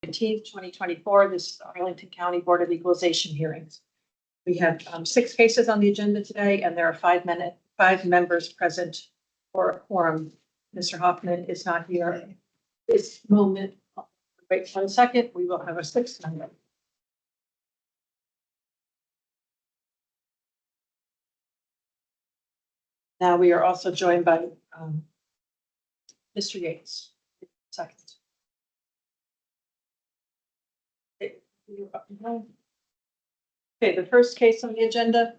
17th, 2024. This is the Arlington County Board of Equalization hearings. We have 6 cases on the agenda today, and there are 5 members present for a quorum. Mr. Hoffman is not here at this moment. Wait 1 second. We will have a 6th member. Now we are also joined by Mr. Yates. Second. Okay, the first case on the agenda,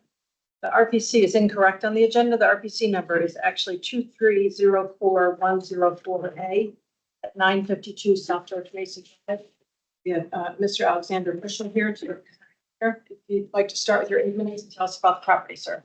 the RPC is incorrect on the agenda. The RPC number is actually 2304104A at 952 South George Mason Drive. We have Mr. Alexander Bushel here. If you'd like to start with your 8 minutes and tell us about the property, sir.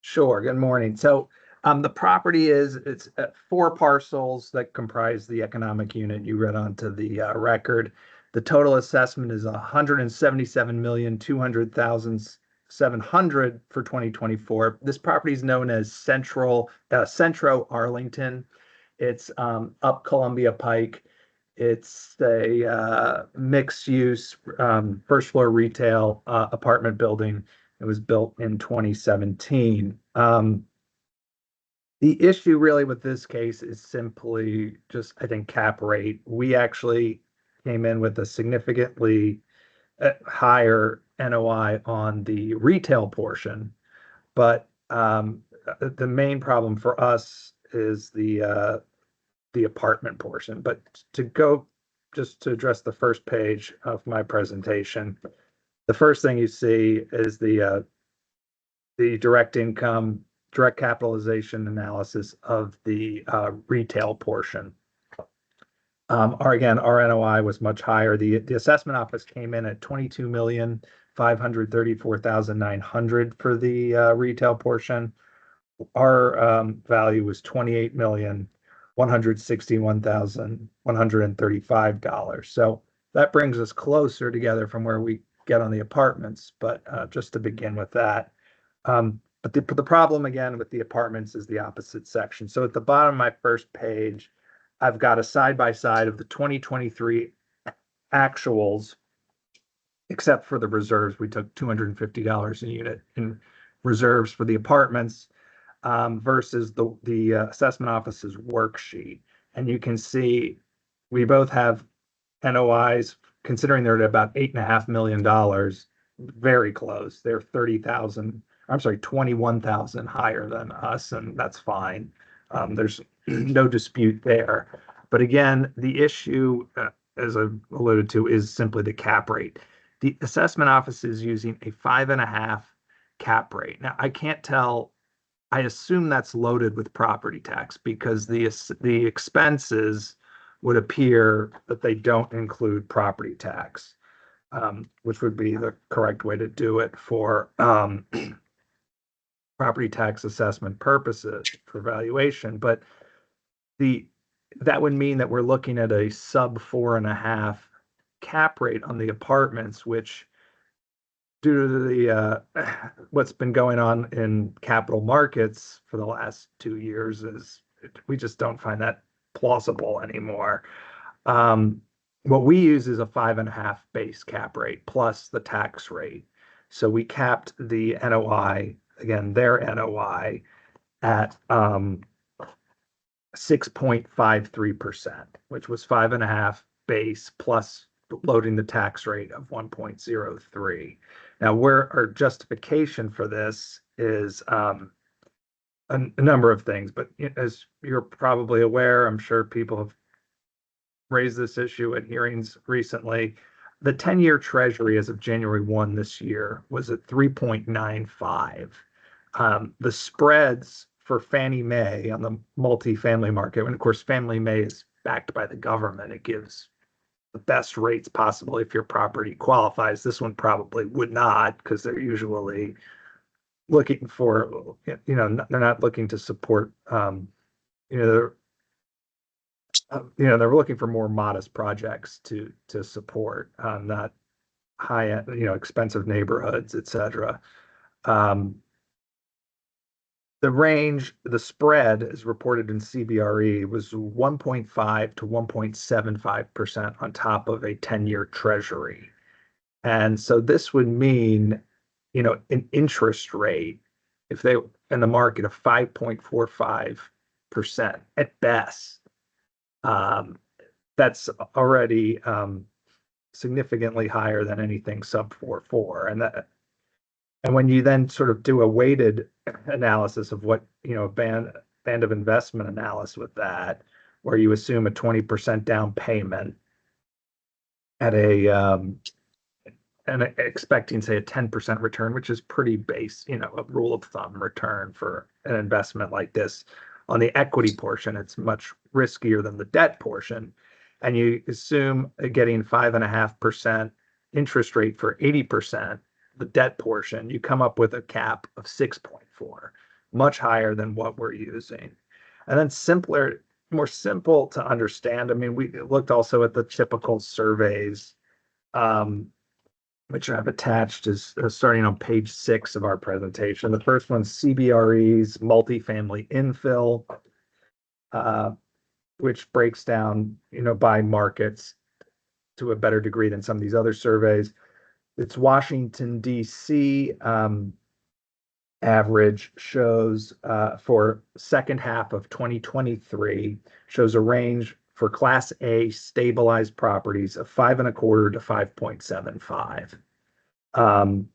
Sure. Good morning. So the property it's 4 parcels that comprise the economic unit you read onto the record. The total assessment is $177,200,700 for 2024. This property is known as Centro Arlington. It's up Columbia Pike. It's a mixed-use first-floor retail apartment building. It was built in 2017. The issue really with this case is simply just, I think, cap rate. We actually came in with a significantly higher NOI on the retail portion, but the main problem for us is the apartment portion. But just to address the first page of my presentation, the first thing you see is the direct capitalization analysis of the retail portion. Our NOI was much higher. The assessment office came in at $22,534,900 for the retail portion. Our value was $28,161,135. So that brings us closer together from where we get on the apartments, but just to begin with that. But the problem again with the apartments is the opposite section. So at the bottom of my first page, I've got a side-by-side of the 2023 actuals, except for the reserves. We took $250 a unit in reserves for the apartments versus the assessment office's worksheet. And you can see we both have NOIs, considering they're at about $8.5 million, very close. They're 21,000 higher than us, and that's fine. There's no dispute there. But again, the issue, as I've alluded to, is simply the cap rate. The assessment office is using a 5.5 cap rate. Now, I can't tell. I assume that's loaded with property tax because the expenses would appear that they don't include property tax, which would be the correct way to do it for property tax assessment purposes for valuation. But that would mean that we're looking at a sub 4.5 cap rate on the apartments, which, due to the what's been going on in capital markets for the last 2 years, we just don't find that plausible anymore. What we use is a 5.5 base cap rate plus the tax rate. So we capped the NOI, again, their NOI, at 6.53%, which was 5.5 base plus loading the tax rate of 1.03. Now, our justification for this is a number of things, but as you're probably aware, I'm sure people have raised this issue at hearings recently. The 10-year Treasury as of January 1 this year was at 3.95. The spreads for Fannie Mae on the multifamily market, and of course, Fannie Mae is backed by the government. It gives the best rates possible if your property qualifies. This one probably would not, because they're usually looking for, they're not looking to support, they're looking for more modest projects to support, not high-end, expensive neighborhoods, et cetera. The range, the spread is reported in CBRE was 1.5 to 1.75% on top of a 10-year treasury. And so this would mean, an interest rate, if they in the market of 5.45% at best, um, that's already significantly higher than anything sub 4.4. And when you then sort of do a weighted analysis of what, a band of investment analysis with that, where you assume a 20% down payment at and expecting, say, a 10% return, which is pretty base, a rule of thumb return for an investment like this. On the equity portion, it's much riskier than the debt portion. And you assume getting 5.5% interest rate for 80%, the debt portion, you come up with a cap of 6.4, much higher than what we're using. And then more simple to understand. I mean, we looked also at the typical surveys, which I've attached is starting on page 6 of our presentation. The first one's CBRE's multifamily infill, which breaks down, by markets to a better degree than some of these other surveys. It's Washington, D.C. Average shows for second half of 2023 shows a range for Class A stabilized properties of 5.25 to 5.75.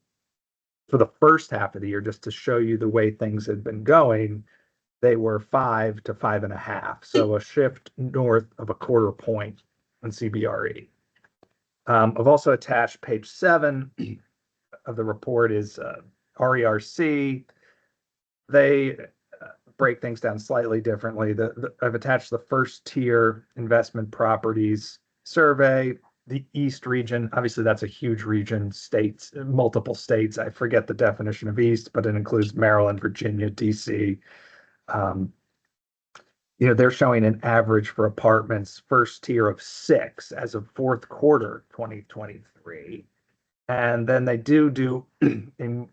For the first half of the year, just to show you the way things had been going, they were 5 to 5.5. So a shift north of a quarter point on CBRE. I've also attached page 7 of the report is RERC. They break things down slightly differently. I've attached the first tier investment properties survey, the East region. Obviously, that's a huge region, states, multiple states. I forget the definition of East, but it includes Maryland, Virginia, DC. They're showing an average for apartments first tier of 6 as of fourth quarter 2023. And then they do in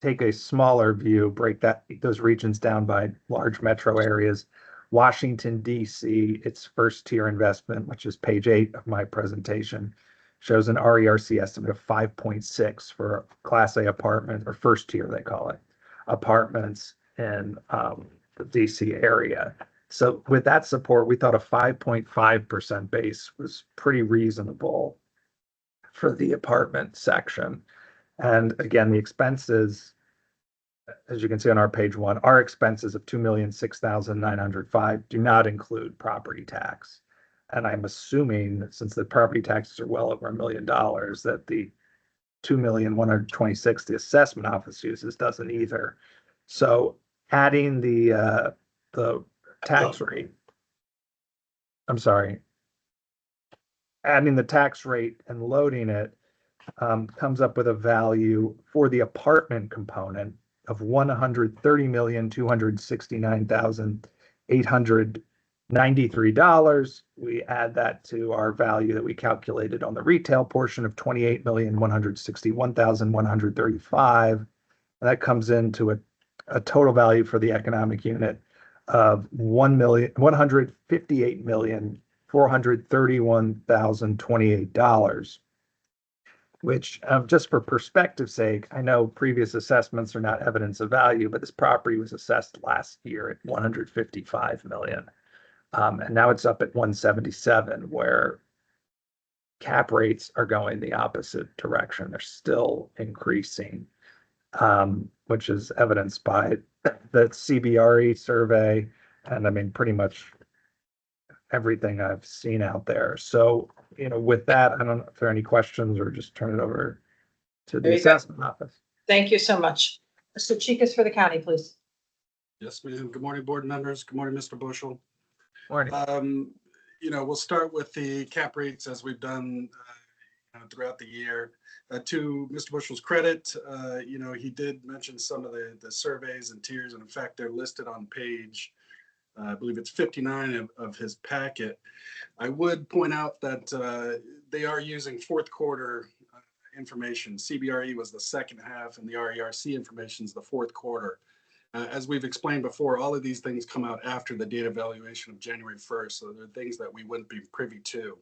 take a smaller view, break those regions down by large metro areas. Washington, D.C., its first tier investment, which is page 8 of my presentation, shows an RERC estimate of 5.6 for Class A apartment, or first tier, they call it, apartments in the D.C. area. So with that support, we thought a 5.5% base was pretty reasonable for the apartment section. And again, the expenses, as you can see on our page 1, our expenses of $2,006,905 do not include property tax. And I'm assuming, since the property taxes are well over $1 million, that the $2,126,000 the assessment office uses doesn't either. So adding the tax rate, adding the tax rate and loading it comes up with a value for the apartment component of $130,269,893. We add that to our value that we calculated on the retail portion of $28,161,135. And that comes into a total value for the economic unit of $158,431,028. Which, just for perspective's sake, I know previous assessments are not evidence of value, but this property was assessed last year at $155 million. And now it's up at 177, where cap rates are going the opposite direction. They're still increasing, which is evidenced by the CBRE survey. And I mean, pretty much everything I've seen out there. So, with that, I don't know if there are any questions or just turn it over to the assessment office. Thank you so much. Mr. Chikas for the county, please. Yes, ma'am. Good morning, board members. Good morning, Mr. Bushel. Morning. We'll start with the cap rates as we've done throughout the year. To Mr. Bushel's credit, he did mention some of the surveys and tiers, and in fact, they're listed on page, I believe it's 59 of his packet. I would point out that they are using fourth quarter information. CBRE was the second half, and the RERC information is the fourth quarter. As we've explained before, all of these things come out after the data valuation of January 1st, so they're things that we wouldn't be privy to.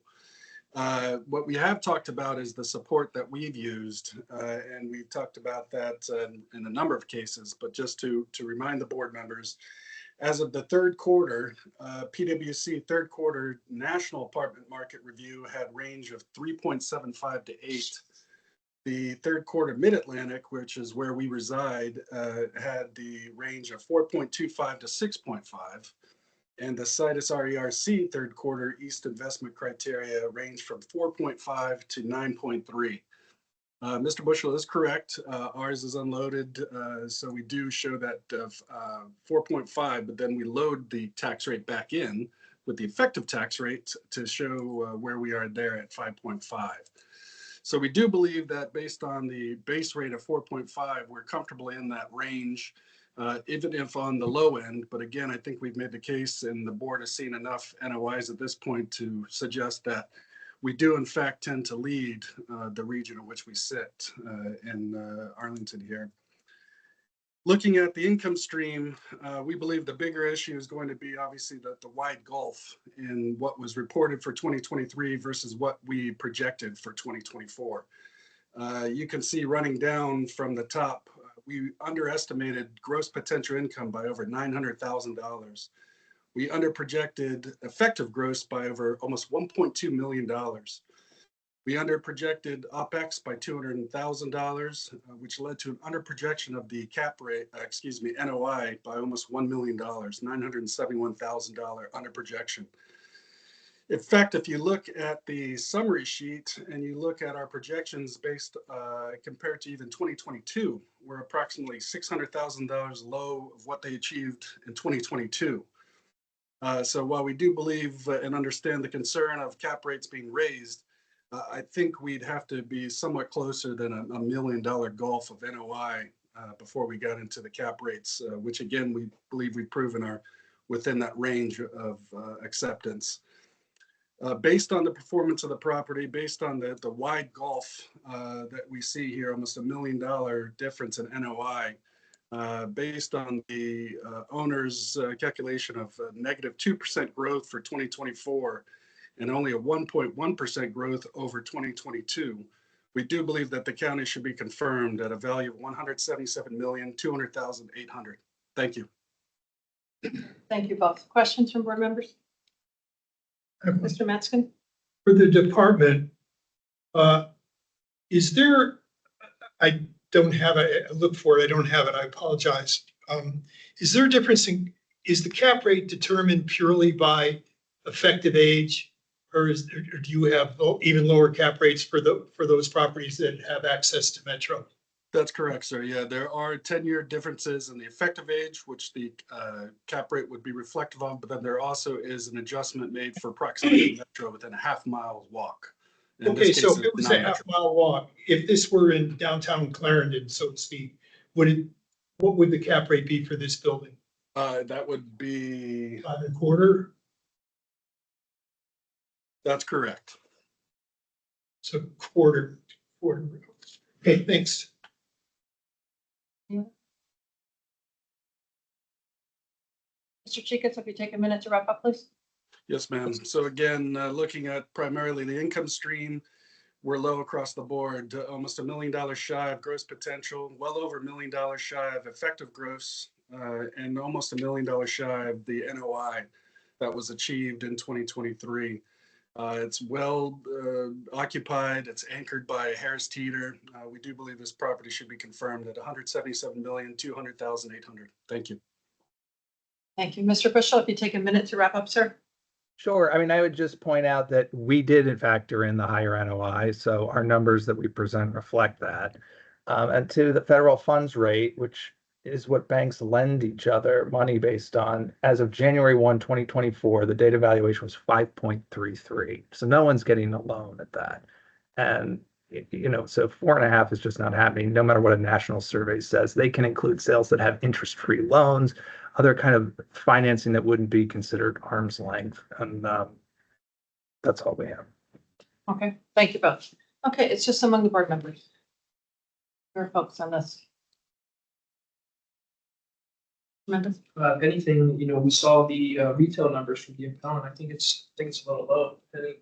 What we have talked about is the support that we've used, and we've talked about that in a number of cases, but just to remind the board members, as of the third quarter, PwC third quarter national apartment market review had range of 3.75 to 8. The third quarter Mid-Atlantic, which is where we reside, had the range of 4.25 to 6.5. And the Citus RERC third quarter East investment criteria range from 4.5 to 9.3. Mr. Bushel is correct. Ours is unloaded, so we do show that 4.5, but then we load the tax rate back in with the effective tax rate to show where we are there at 5.5. So we do believe that based on the base rate of 4.5, we're comfortably in that range, even if on the low end. But again, I think we've made the case, and the board has seen enough NOIs at this point to suggest that we do in fact tend to lead the region in which we sit in Arlington here. Looking at the income stream, we believe the bigger issue is going to be obviously the wide gulf in what was reported for 2023 versus what we projected for 2024. You can see running down from the top, we underestimated gross potential income by over $900,000. We underprojected effective gross by over almost $1.2 million. We underprojected OPEX by $200,000, which led to an underprojection of the cap rate, NOI by almost $1 million, $971,000 underprojection. In fact, if you look at the summary sheet and you look at our projections based compared to even 2022, we're approximately $600,000 low of what they achieved in 2022. So while we do believe and understand the concern of cap rates being raised, I think we'd have to be somewhat closer than a $1 million gulf of NOI before we got into the cap rates, which again, we believe we've proven are within that range of acceptance. Based on the performance of the property, based on the wide gulf that we see here, almost $1 million difference in NOI, based on the owner's calculation of negative 2% growth for 2024 and only a 1.1% growth over 2022, we do believe that the county should be confirmed at a value of $177,200,800. Thank you. Thank you both. Questions from board members? Mr. Metzgen? For the department, is there, I don't have it, I look for it, I don't have it, I apologize. Is there a difference in, is the cap rate determined purely by effective age? Or do you have even lower cap rates for those properties that have access to Metro? That's correct, sir. Yeah, there are 10-year differences in the effective age, which the cap rate would be reflective of, but then there also is an adjustment made for proximity to Metro within a half-mile walk. Okay, so if it was a half-mile walk, if this were in downtown Clarendon, so to speak, what would the cap rate be for this building? That would be 5.25. That's correct. So quarter. Okay, thanks. Mr. Chicas, if you take a minute to wrap up, please. Yes, ma'am. So again, looking at primarily the income stream, we're low across the board, almost $1 million shy of gross potential, well over $1 million shy of effective gross, and almost $1 million shy of the NOI that was achieved in 2023. It's well occupied. It's anchored by Harris Teeter. We do believe this property should be confirmed at $177,200,800. Thank you. Thank you. Mr. Bushel, if you take a minute to wrap up, sir. Sure. I mean, I would just point out that we did in factor in the higher NOI, so our numbers that we present reflect that. And to the federal funds rate, which is what banks lend each other money based on, as of January 1, 2024, the data valuation was 5.33. So no one's getting a loan at that. And, you know, so 4.5 is just not happening, no matter what a national survey says. They can include sales that have interest-free loans, other kind of financing that wouldn't be considered arm's length. And that's all we have. Okay, thank you both. Okay, it's just among the board members. Your folks on this. Members? If anything, we saw the retail numbers from the account. I think it's a little low. I think,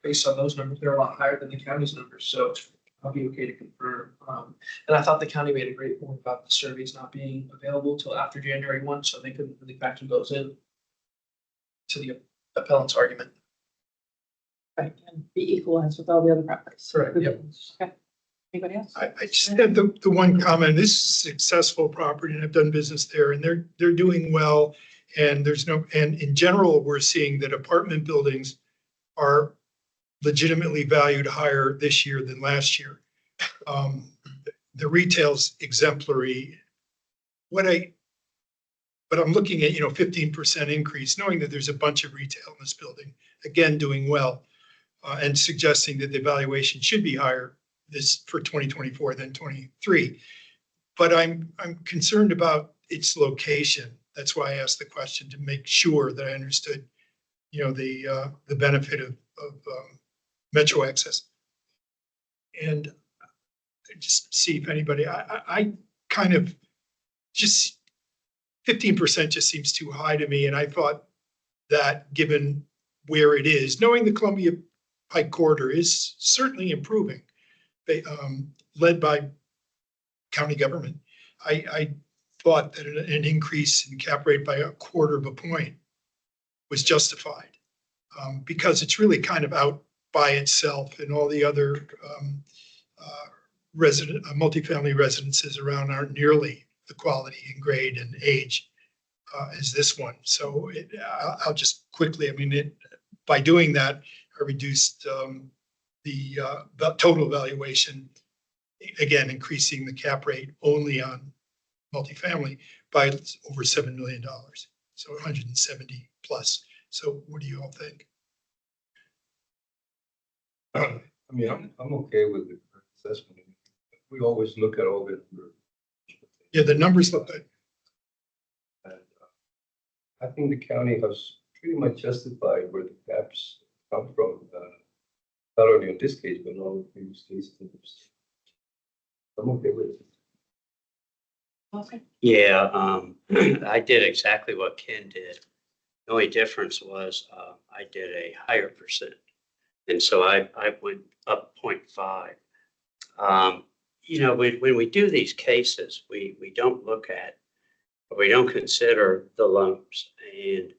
based on those numbers, they're a lot higher than the county's numbers. So I'll be okay to confirm. And I thought the county made a great point about the surveys not being available till after January 1, so they couldn't really factor those in to the appellant's argument. Right, and be equalized with all the other properties. Correct, yep. Okay. Anybody else? I just had the one comment. This is a successful property and I've done business there and they're doing well. And and in general, we're seeing that apartment buildings are legitimately valued higher this year than last year. The retail's exemplary. But I'm looking at, 15% increase, knowing that there's a bunch of retail in this building, again, doing well, and suggesting that the valuation should be higher this for 2024 than 23. But I'm concerned about its location. That's why I asked the question, to make sure that I understood, the benefit of metro access. And just see if anybody, I kind of just 15% just seems too high to me. And I thought that given where it is, knowing the Columbia Pike corridor is certainly improving, led by county government. I thought that an increase in cap rate by 1/4 point was justified, because it's really kind of out by itself, and all the other multifamily residences around aren't nearly the quality and grade and age as this one. So I'll just quickly, by doing that, I reduced the total valuation, again, increasing the cap rate only on multifamily by over $7 million. So 170 plus. So what do you all think? I'm okay with the assessment. We always look at all the. Yeah, the numbers look good. And I think the county has pretty much justified where the caps come from, not only in this case, but in all the previous cases. I'm okay with it. Okay. Yeah, I did exactly what Ken did. The only difference was I did a higher percent. And so I went up 0.5. When we do these cases, we don't look at, or we don't consider the loans. And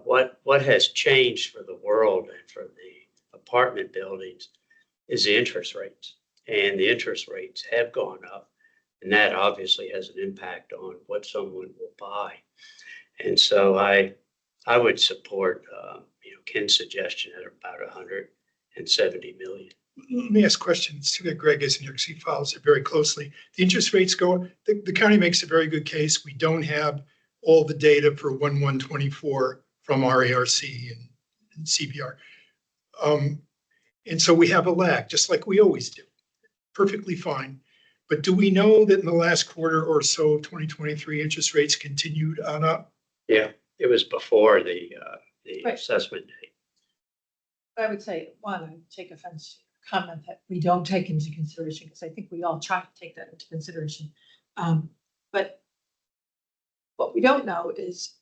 what has changed for the world and for the apartment buildings is the interest rates. And the interest rates have gone up. And that obviously has an impact on what someone will buy. And so I would support Ken's suggestion at about 170 million. Let me ask questions. See that Greg isn't here because he follows it very closely. The interest rates go, the county makes a very good case. We don't have all the data for 1/1/24 from RARC and CBR. And so we have a lag, just like we always do. Perfectly fine. But do we know that in the last quarter or so of 2023, interest rates continued on up? Yeah, it was before the Right. assessment date. I would say, one, I take offense to your comment that we don't take into consideration, because I think we all try to take that into consideration. But what we don't know is,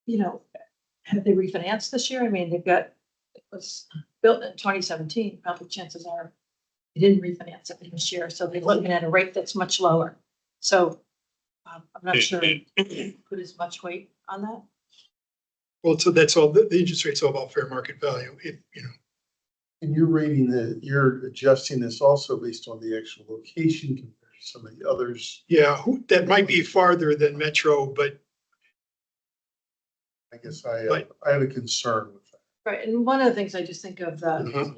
have they refinanced this year? It was built in 2017. Probably chances are they didn't refinance it this year. So they're looking at a rate that's much lower. So I'm not sure put as much weight on that. Well, so that's all, the interest rate's all about fair market value. And you're adjusting this also based on the actual location compared to some of the others. Yeah, that might be farther than Metro, but I guess I have a concern with that. Right. And one of the things I just think of the Uh-huh.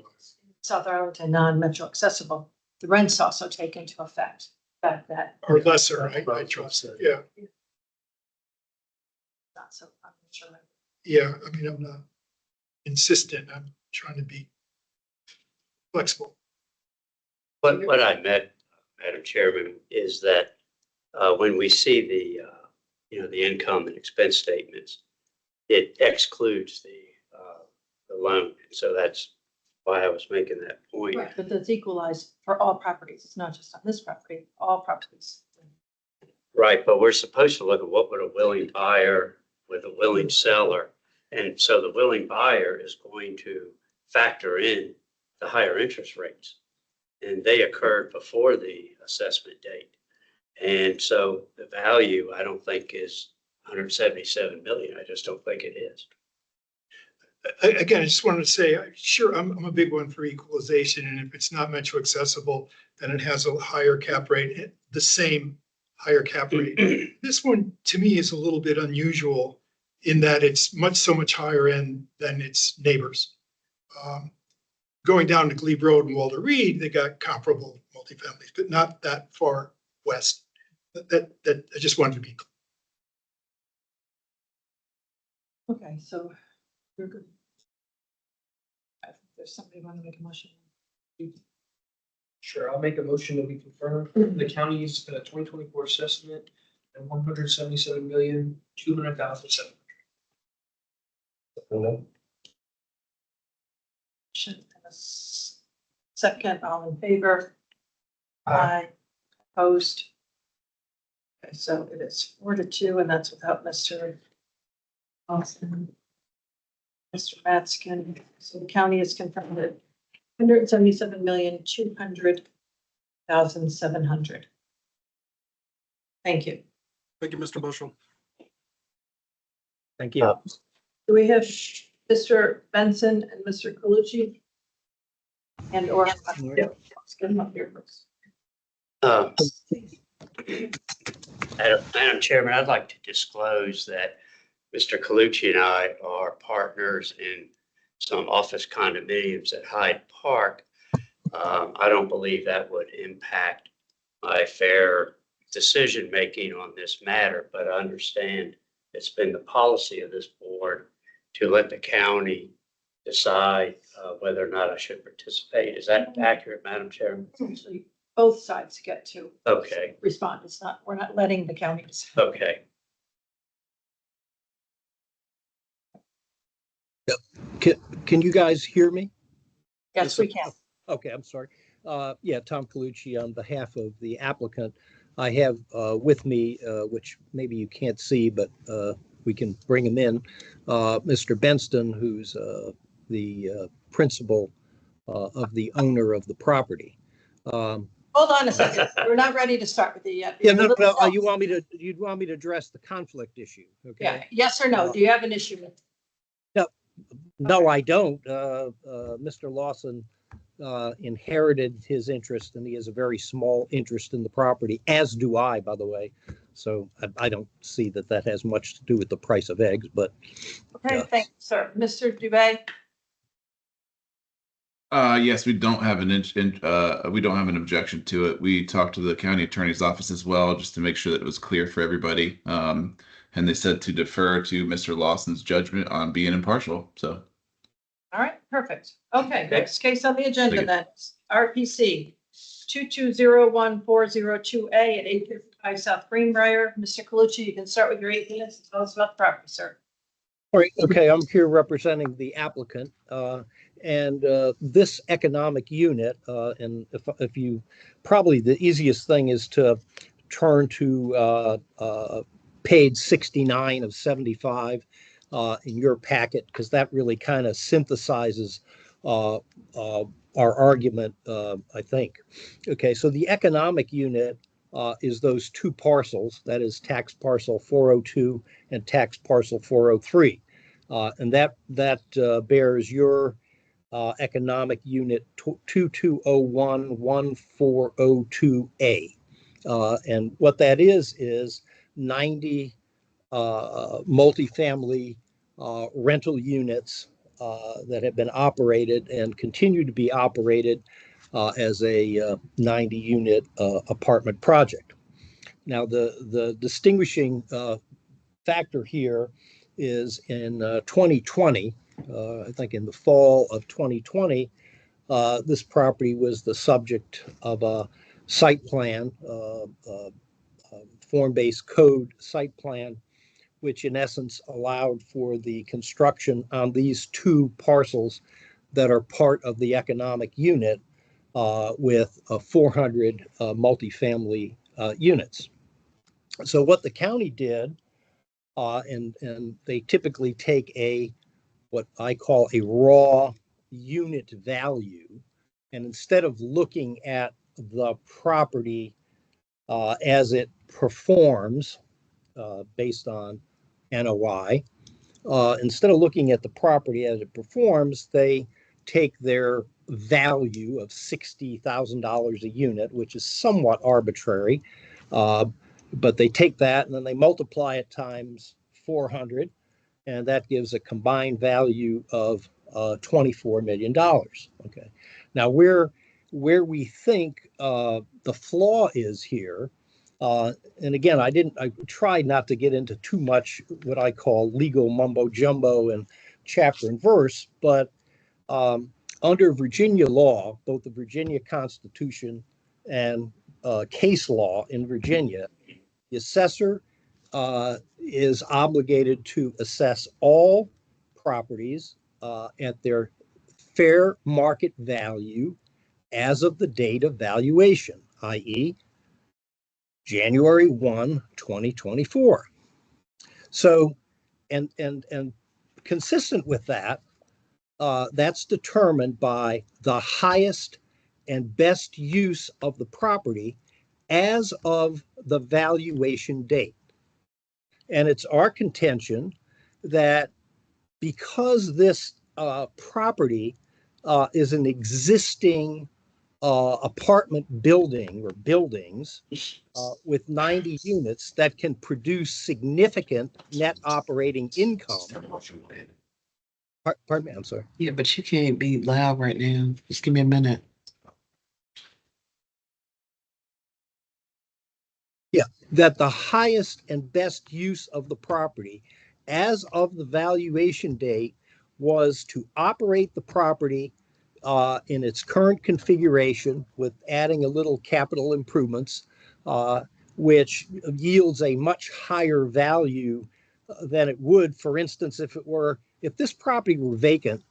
South Arlington non-metro accessible, the rents also take into effect that or lesser, I trust. Yeah, not so, I'm not sure. yeah. I'm not insistent. I'm trying to be flexible. What I meant, Madam Chairman, is that when we see the income and expense statements, it excludes the loan. So that's why I was making that point. Right, but that's equalized for all properties. It's not just on this property, all properties. Right, but we're supposed to look at what would a willing buyer with a willing seller. And so the willing buyer is going to factor in the higher interest rates. And they occurred before the assessment date. And so the value, I don't think is 177 million. I just don't think it is. Again, I just wanted to say, sure, I'm a big one for equalization, and if it's not metro accessible, then it has a higher cap rate, the same higher cap rate. This one, to me, is a little bit unusual in that it's so much higher end than its neighbors. Going down to Glebe Road and Walter Reed, they got comparable multifamilies, but not that far west. That I just wanted to be clear. Okay, so you're good. I think there's somebody want to make a motion. Sure, I'll make a motion that we confirm the county's 2024 assessment at 177,200,700. Second, all in favor? Aye. Opposed? Okay, so it is 4-2, and that's without Mr. Austin. Mr. Matskin. So the county is confirmed at 177,200,700. Thank you. Thank you, Mr. Bushel. Thank you. Do we have Mr. Benson and Mr. Colucci? And or, yeah, let's get them up here first. Madam Chairman, I'd like to disclose that Mr. Colucci and I are partners in some office condominiums at Hyde Park. I don't believe that would impact my fair decision-making on this matter, but I understand it's been the policy of this board to let the county decide whether or not I should participate. Is that accurate, Madam Chairman? Actually, both sides get to Okay, respond. It's not, we're not letting the county decide. okay. Can you guys hear me? Yes, we can. Okay, I'm sorry. Yeah, Tom Colucci on behalf of the applicant. I have with me, which maybe you can't see, but we can bring him in, Mr. Benston, who's the principal of the owner of the property. Hold on a second. We're not ready to start with it yet. Yeah, no, you'd want me to address the conflict issue, okay? Yeah, yes or no? Do you have an issue with? No, I don't. Mr. Lawson inherited his interest, and he has a very small interest in the property, as do I, by the way. So I don't see that has much to do with the price of eggs, but. Okay, Yeah. thanks, sir. Mr. Dubay? Yes, we don't have we don't have an objection to it. We talked to the county attorney's office as well, just to make sure that it was clear for everybody. And they said to defer to Mr. Lawson's judgment on being impartial. So. All right, perfect. Okay, next case on the agenda Thank you. then, RPC 2201402A at 855 South Greenbrier. Mr. Colucci, you can start with your 8 minutes and tell us about the property, sir. All right, okay, I'm here representing the applicant, and this economic unit, and if you, probably the easiest thing is to turn to page 69 of 75 in your packet, because that really kind of synthesizes our argument, I think. Okay, so the economic unit is those two parcels, that is tax parcel 402 and tax parcel 403. And that bears your economic unit 22011402A. And what that is 90 multifamily rental units that have been operated and continue to be operated as a 90 unit apartment project. Now, the distinguishing factor here is in 2020, I think in the fall of 2020, this property was the subject of a site plan, form-based code site plan, which in essence allowed for the construction on these two parcels that are part of the economic unit with 400 multifamily units. So what the county did, and they typically take what I call a raw unit value, and instead of looking at the property as it performs based on NOI, instead of looking at the property as it performs, they take their value of $60,000 a unit, which is somewhat arbitrary, but they take that and then they multiply it times 400, and that gives a combined value of $24 million. Okay, now where we think the flaw is here, and again, I tried not to get into too much what I call legal mumbo jumbo and chapter and verse, but under Virginia law, both the Virginia Constitution and case law in Virginia, the assessor is obligated to assess all properties at their fair market value as of the date of valuation, i.e., January 1, 2024. So, and consistent with that, that's determined by the highest and best use of the property as of the valuation date. And it's our contention that because this property is an existing apartment building or buildings with 90 units that can produce significant net operating income. Pardon me, I'm sorry. Yeah, but you can't be loud right now. Just give me a minute. Yeah, that the highest and best use of the property as of the valuation date was to operate the property in its current configuration with adding a little capital improvements, which yields a much higher value than it would, for instance, if this property were vacant,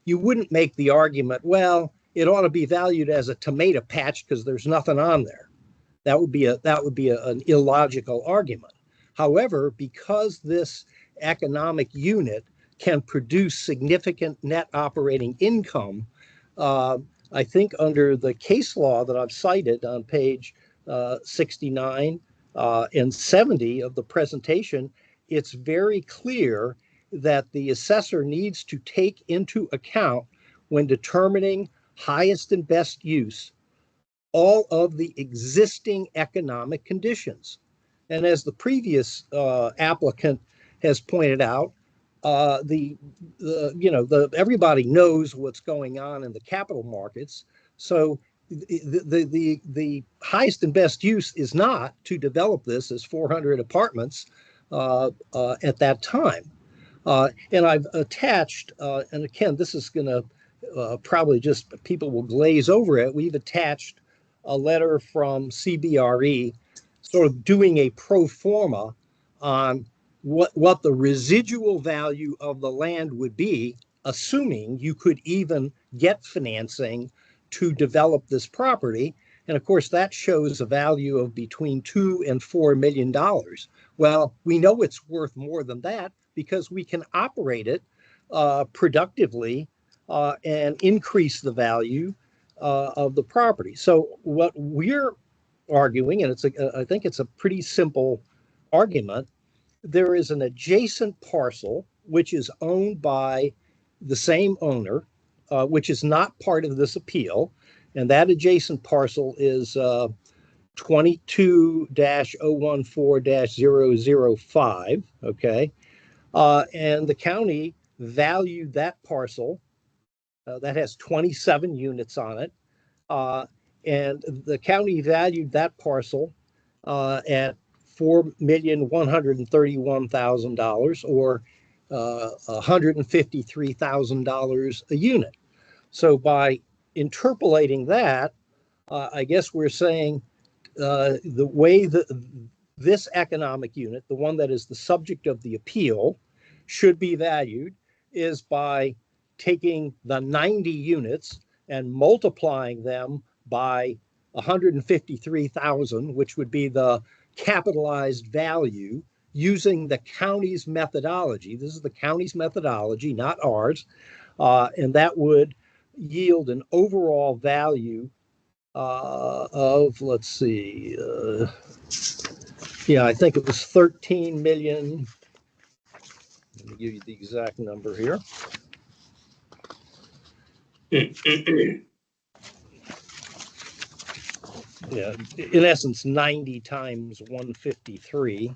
you wouldn't make the argument, well, it ought to be valued as a tomato patch because there's nothing on there. That would be an illogical argument. However, because this economic unit can produce significant net operating income, I think under the case law that I've cited on page 69 and 70 of the presentation, it's very clear that the assessor needs to take into account when determining highest and best use all of the existing economic conditions. And as the previous applicant has pointed out, everybody knows what's going on in the capital markets. So the highest and best use is not to develop this as 400 apartments at that time. And I've attached, and again, this is going to probably just people will glaze over it. We've attached a letter from CBRE sort of doing a pro forma on what the residual value of the land would be, assuming you could even get financing to develop this property. And of course, that shows a value of between $2 and $4 million. Well, we know it's worth more than that because we can operate it productively and increase the value of the property. So what we're arguing, and I think it's a pretty simple argument, there is an adjacent parcel which is owned by the same owner, which is not part of this appeal, and that adjacent parcel is 22-014-005, okay? And the county valued that parcel, that has 27 units on it, and the county valued that parcel at $4,131,000 or $153,000 a unit. So by interpolating that, I guess we're saying the way that this economic unit, the one that is the subject of the appeal, should be valued is by taking the 90 units and multiplying them by 153,000, which would be the capitalized value, using the county's methodology. This is the county's methodology, not ours. And that would yield an overall value of, let's see, I think it was 13 million. Let me give you the exact number here. Yeah, in essence, 90 times 153,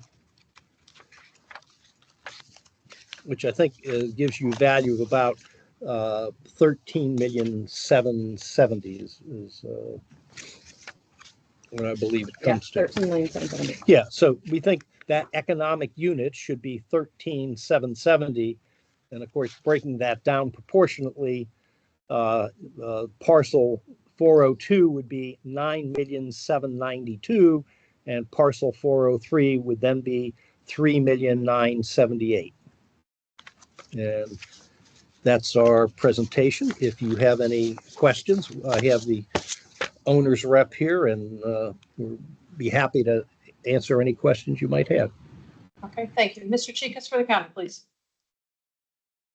which I think gives you value of about 13,770,000 is what I believe it comes to. 13,770,000. Yeah, so we think that economic unit should be 13,770, and of course, breaking that down proportionately, parcel 402 would be 9,792,000, and parcel 403 would then be 3,978,000. And that's our presentation. If you have any questions, I have the owner's rep here, and we'll be happy to answer any questions you might have. Okay, thank you. Mr. Chikas for the county, please.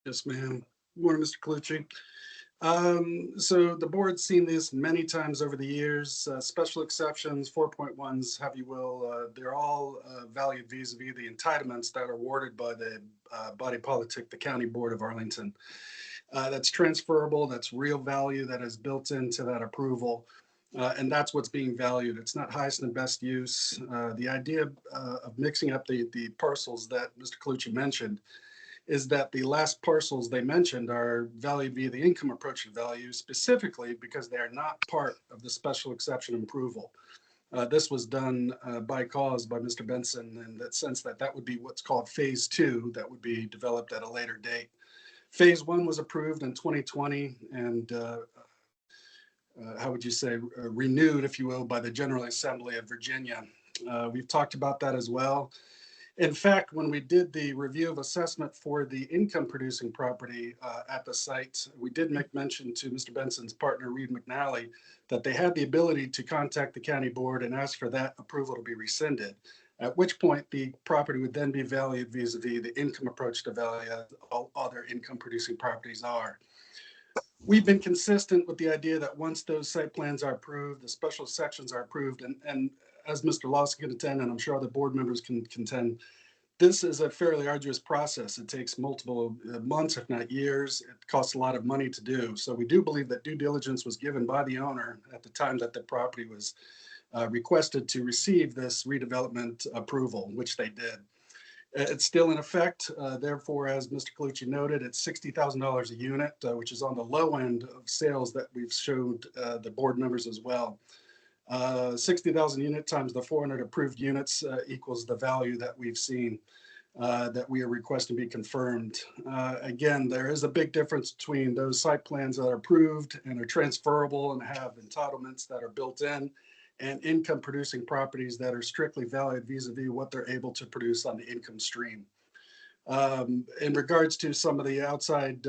Yes, ma'am. Good morning, Mr. Colucci. So the board's seen this many times over the years. Special exceptions, 4.1s, have you will, they're all valued vis-a-vis the entitlements that are awarded by the body politic, the County Board of Arlington. That's transferable, that's real value that is built into that approval. And that's what's being valued. It's not highest and best use. The idea of mixing up the parcels that Mr. Colucci mentioned is that the last parcels they mentioned are valued via the income approach to value, specifically because they are not part of the special exception approval. This was done by Mr. Benson, in that sense that would be what's called phase 2, that would be developed at a later date. Phase 1 was approved in 2020 and how would you say, renewed, if you will, by the General Assembly of Virginia. We've talked about that as well. In fact, when we did the review of assessment for the income producing property at the site, we did make mention to Mr. Benson's partner, Reed McNally, that they had the ability to contact the county board and ask for that approval to be rescinded, at which point the property would then be valued vis-a-vis the income approach to value as all other income producing properties are. We've been consistent with the idea that once those site plans are approved, the special sections are approved, and as Mr. Lawson can attend, and I'm sure other board members can contend, this is a fairly arduous process. It takes multiple months, if not years. It costs a lot of money to do. So we do believe that due diligence was given by the owner at the time that the property was requested to receive this redevelopment approval, which they did. It's still in effect. Therefore, as Mr. Colucci noted, it's $60,000 a unit, which is on the low end of sales that we've showed the board members as well. 60,000 unit times the 400 approved units equals the value that we've seen that we are requesting to be confirmed. Again, there is a big difference between those site plans that are approved and are transferable and have entitlements that are built in, and income producing properties that are strictly valued vis-a-vis what they're able to produce on the income stream. In regards to some of the outside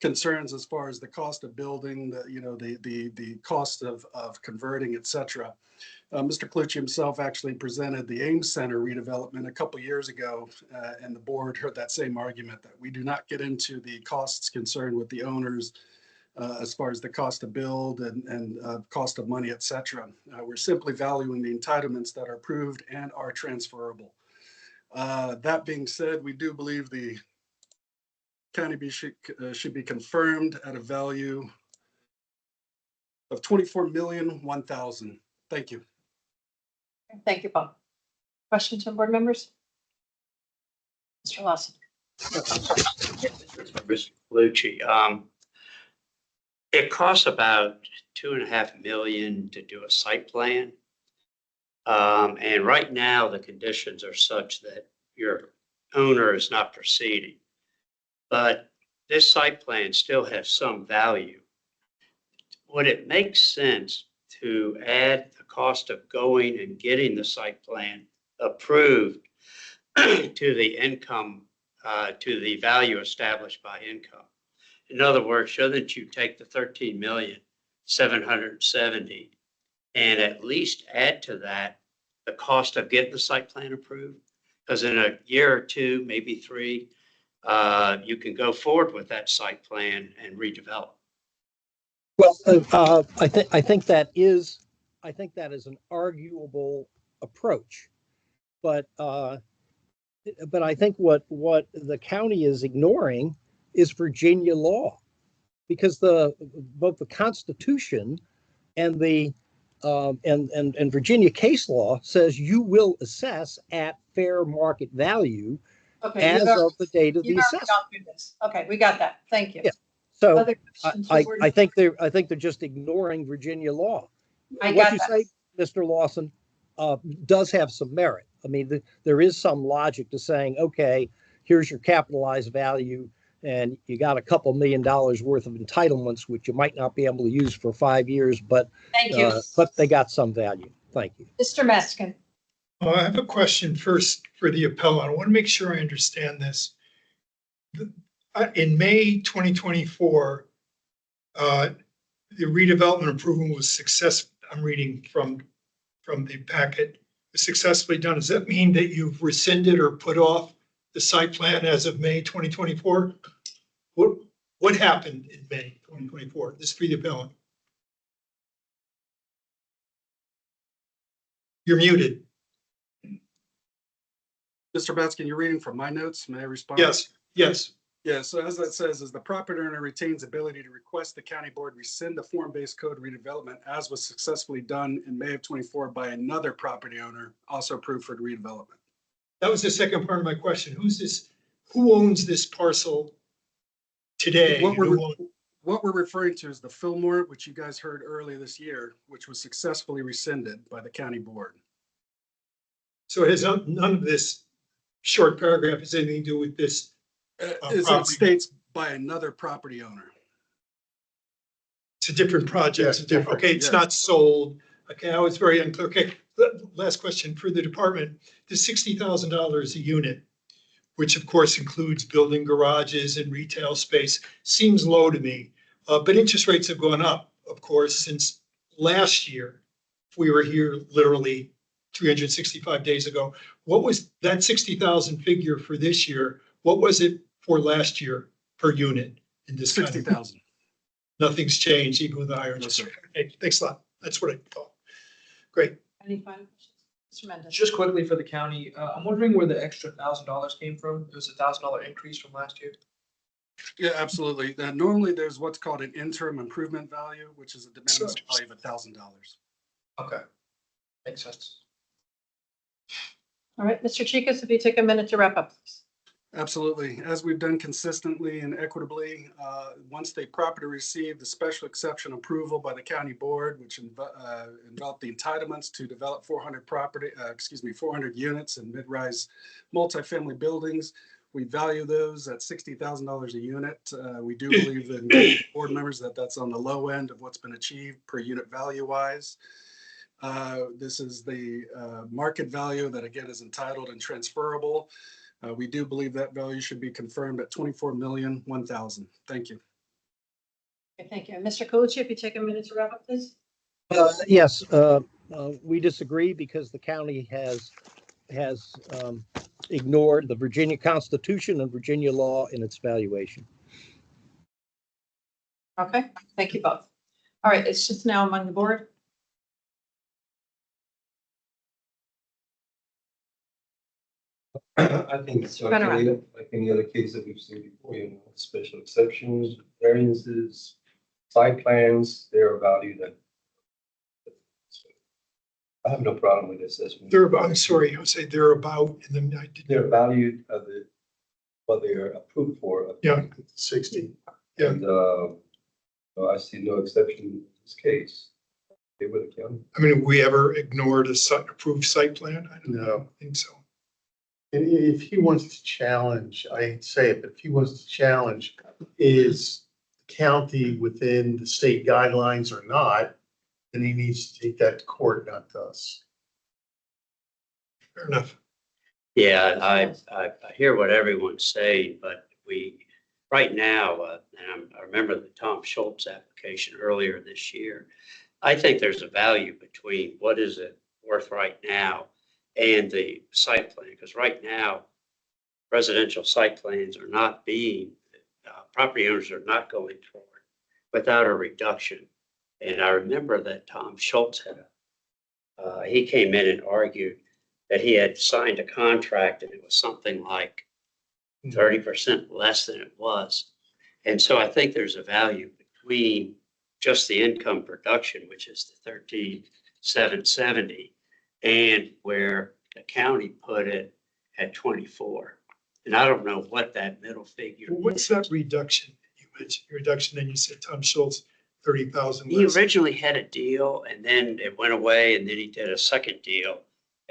concerns as far as the cost of building, the cost of converting, et cetera. Mr. Colucci himself actually presented the Ames Center redevelopment a couple years ago, and the board heard that same argument that we do not get into the costs concerned with the owners as far as the cost to build and cost of money, et cetera. We're simply valuing the entitlements that are approved and are transferable. That being said, we do believe the county should be confirmed at a value of $24,001,000. Thank you. Thank you, Bob. Questions from board members? Mr. Lawson. Mr. Colucci, it costs about $2.5 million to do a site plan. And right now the conditions are such that your owner is not proceeding. But this site plan still has some value. Would it make sense to add the cost of going and getting the site plan approved to the income, to the value established by income? In other words, shouldn't you take the 13,770,000 and at least add to that the cost of getting the site plan approved? Because in a year or two, maybe 3, you can go forward with that site plan and redevelop. Well, I think that is an arguable approach, but I think what the county is ignoring is Virginia law, because both the Constitution and the and Virginia case law says you will assess at fair market value Okay, as of the date of the you've already assessment. gone through this. Okay, we got that. Thank you. Yeah. So Other questions? I think they're just ignoring Virginia law. I What got you that. say, Mr. Lawson, does have some merit. I mean, there is some logic to saying, okay, here's your capitalized value, and you got a couple $1 million worth of entitlements, which you might not be able to use for 5 years, but Thank you. but they got some value. Thank you. Mr. Meskin. I have a question first for the appellant. I want to make sure I understand this. In May 2024, the redevelopment approval was successful. I'm reading from the packet. Was successfully done. Does that mean that you've rescinded or put off the site plan as of May 2024? What happened in May 2024? This is for the appellant. You're muted. Mr. Baskin, you're reading from my notes. May I respond? Yes, yes. Yeah, so as that says, is the property owner retains ability to request the county board rescind the form-based code redevelopment as was successfully done in May of 24 by another property owner, also approved for redevelopment. That was the second part of my question. Who owns this parcel today? What we're referring to is the Fillmore, which you guys heard earlier this year, which was successfully rescinded by the county board. So it has none of this short paragraph has anything to do with this. It states by another property owner. It's a different project. Yeah, it's different, Okay, it's yes. not sold. Okay, I was very unclear. Okay, last question for the department. The $60,000 a unit, which of course includes building garages and retail space, seems low to me. But interest rates have gone up, of course, since last year. We were here literally 365 days ago. What was that 60,000 figure for this year? What was it for last year per unit in this? 60,000. Nothing's changed even with the higher interest sir. rate. Hey, thanks a lot. That's what I thought. Great. Any final questions? Mr. Mendez. Just quickly for the county, I'm wondering where the extra $1,000 came from. It was a $1,000 increase from last year. Yeah, absolutely. Normally there's what's called an interim improvement value, which is a de minimis value of $1,000. Okay, makes sense. All right, Mr. Chicas, if you take a minute to wrap up, please. Absolutely. As we've done consistently and equitably, once the property received the special exception approval by the county board, which involved the entitlements to develop 400 units in mid-rise multifamily buildings, we value those at $60,000 a unit. We do believe that board members that that's on the low end of what's been achieved per unit value wise. This is the market value that again is entitled and transferable. We do believe that value should be confirmed at $24,001,000. Thank you. Okay, thank you. And Mr. Colucci, if you take a minute to wrap up, please. Yes, we disagree because the county has ignored the Virginia Constitution and Virginia law in its valuation. Okay, thank you both. All right, it's just now among the board. I think it's like any other case that we've seen before, special exceptions, variances, site plans, they're valued at. I have no problem with this assessment. I'm sorry, Jose, they're about, and then I did. They're valued at what they are approved for. Yeah. 60. Yeah. And, I see no exception in this case. They were the county. I mean, have we ever ignored a approved site plan? I don't think so. And if he wants to challenge, I hate to say it, but if he wants to challenge, is the county within the state guidelines or not, then he needs to take that to court, not to us. Fair enough. Yeah, I hear what everyone's saying, but right now, I remember the Tom Schultz application earlier this year. I think there's a value between what is it worth right now and the site plan, because right now, residential site plans are not being, property owners are not going forward without a reduction. And I remember that Tom Schultz he came in and argued that he had signed a contract and it was something like 30% less than it was. And so I think there's a value between just the income production, which is the 13,770, and where the county put it at 24. And I don't know what that middle figure What's is. that reduction? You mentioned reduction, and you said Tom Schultz, 30,000 He less. originally had a deal and then it went away and then he did a second deal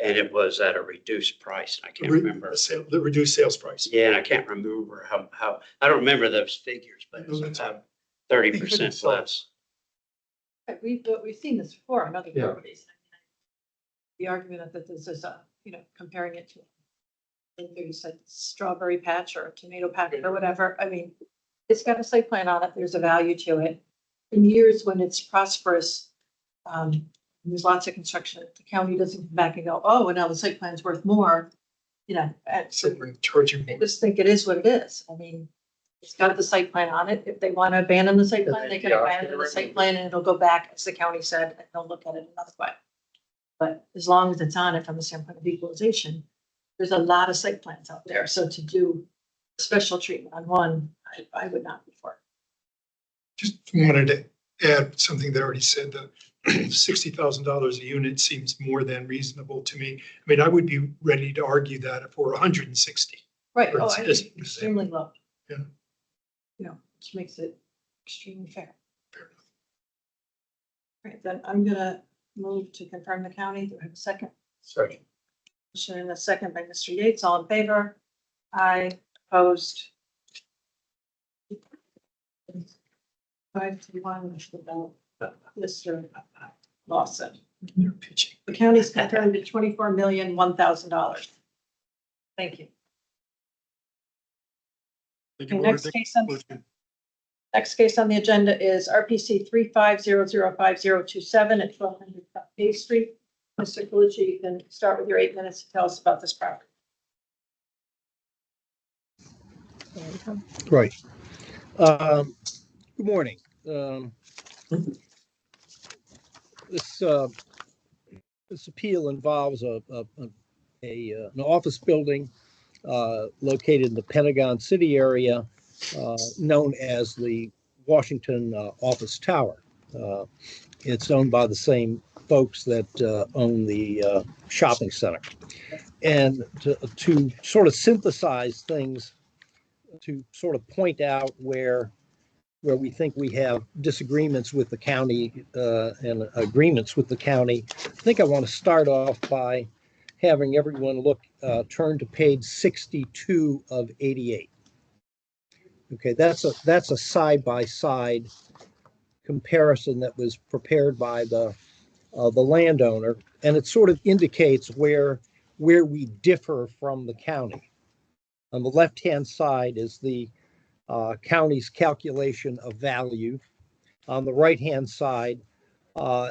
and it was at a reduced price. And I can't remember. The reduced sales price. Yeah, and I can't remember how, I don't remember those figures, but it's about 30% less. We've seen this before on other Yeah. properties. The argument that this is comparing it to, I think you said strawberry patch or a tomato patch or whatever. I mean, it's got a site plan on it. There's a value to it. In years when it's prosperous, there's lots of construction. The county doesn't come back and go, oh, well, now the site plan's worth more. And So we're gonna charge you I more. just think it is what it is. I mean, it's got the site plan on it. If they want to abandon the site plan, they can abandon the site plan and it'll go back, as the county said, and they'll look at it another way. But as long as it's on it from the standpoint of equalization, there's a lot of site plans out there. So to do special treatment on one, I would not be for it. Just wanted to add something that already said that $60,000 a unit seems more than reasonable to me. I mean, I would be ready to argue that if we're 160. Right, Or oh, it's I just think the same. extremely low. Yeah. Which makes it extremely fair. Fair enough. Right, then I'm gonna move to confirm the county. Do I have a second? Second. Motion and a second by Mr. Yates, all in favor? Aye, opposed. 5-1, Mr. Lawson. They're pitching. The county's confirmed at $24,001,000. Thank you. Thank Okay, you, next Board. case next case on the agenda is RPC 35005027 at 1200 South Bay Street. Mr. Calucci, you can start with your 8 minutes to tell us about this property. Right. Good morning. This appeal involves an office building located in the Pentagon City area, known as the Washington Office Tower. It's owned by the same folks that own the shopping center. And to sort of synthesize things, to sort of point out where we think we have disagreements with the county and agreements with the county, I think I want to start off by having everyone turn to page 62 of 88. Okay, that's a side-by-side comparison that was prepared by the landowner, and it sort of indicates where we differ from the county. On the left-hand side is the county's calculation of value. On the right-hand side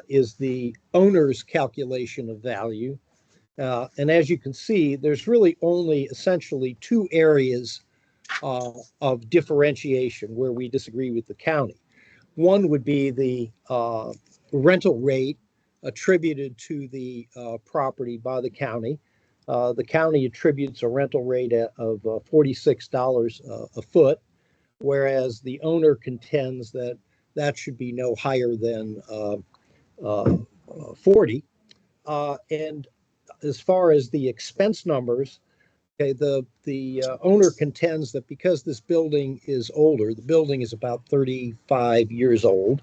is the owner's calculation of value. And as you can see, there's really only essentially two areas of differentiation where we disagree with the county. One would be the rental rate attributed to the property by the county. The county attributes a rental rate of $46 a foot, whereas the owner contends that should be no higher than 40. And as far as the expense numbers, okay, the owner contends that because this building is older, the building is about 35 years old,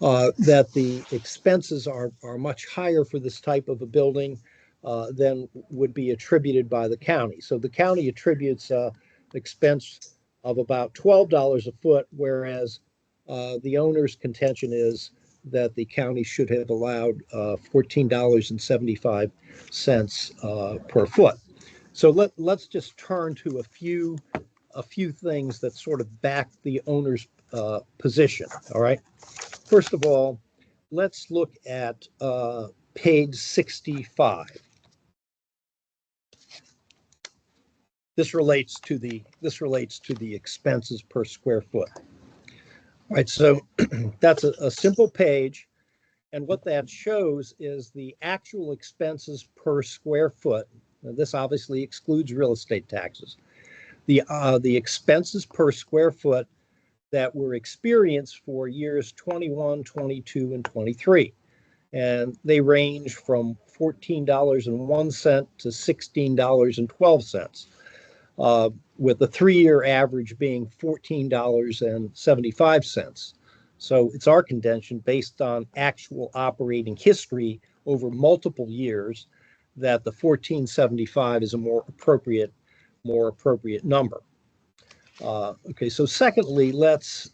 that the expenses are much higher for this type of a building than would be attributed by the county. So the county attributes expense of about $12 a foot, whereas the owner's contention is that the county should have allowed $14.75 per foot. So let's just turn to a few a few things that sort of back the owner's position. All right. First of all, let's look at page 65. This relates to the expenses per square foot. All right, so that's a simple page, and what that shows is the actual expenses per square foot. Now, this obviously excludes real estate taxes. The expenses per square foot that were experienced for years 21, 22, and 23. And they range from $14.01 to $16.12, with the 3-year average being $14.75. So it's our contention, based on actual operating history over multiple years, that the 1475 is a more appropriate number. Okay, so secondly, let's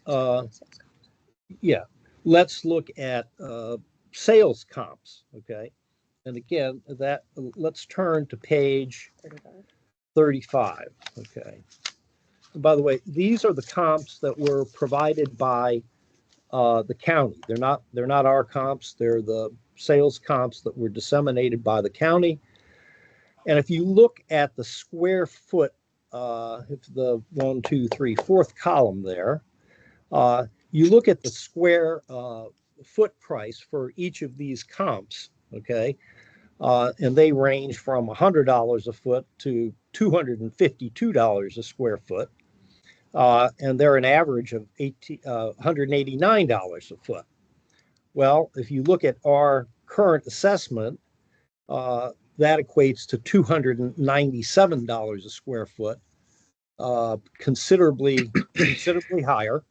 look at sales comps. Okay, and again, let's turn to page 35. Okay. And by the way, these are the comps that were provided by the county. They're not our comps. They're the sales comps that were disseminated by the county. And if you look at the square foot, if the 1, 2, 3, fourth column there, you look at the square foot price for each of these comps. Okay. And they range from $100 a foot to $252 a square foot. And they're an average of $189 a foot. Well, if you look at our current assessment, that equates to $297 a square foot, considerably higher.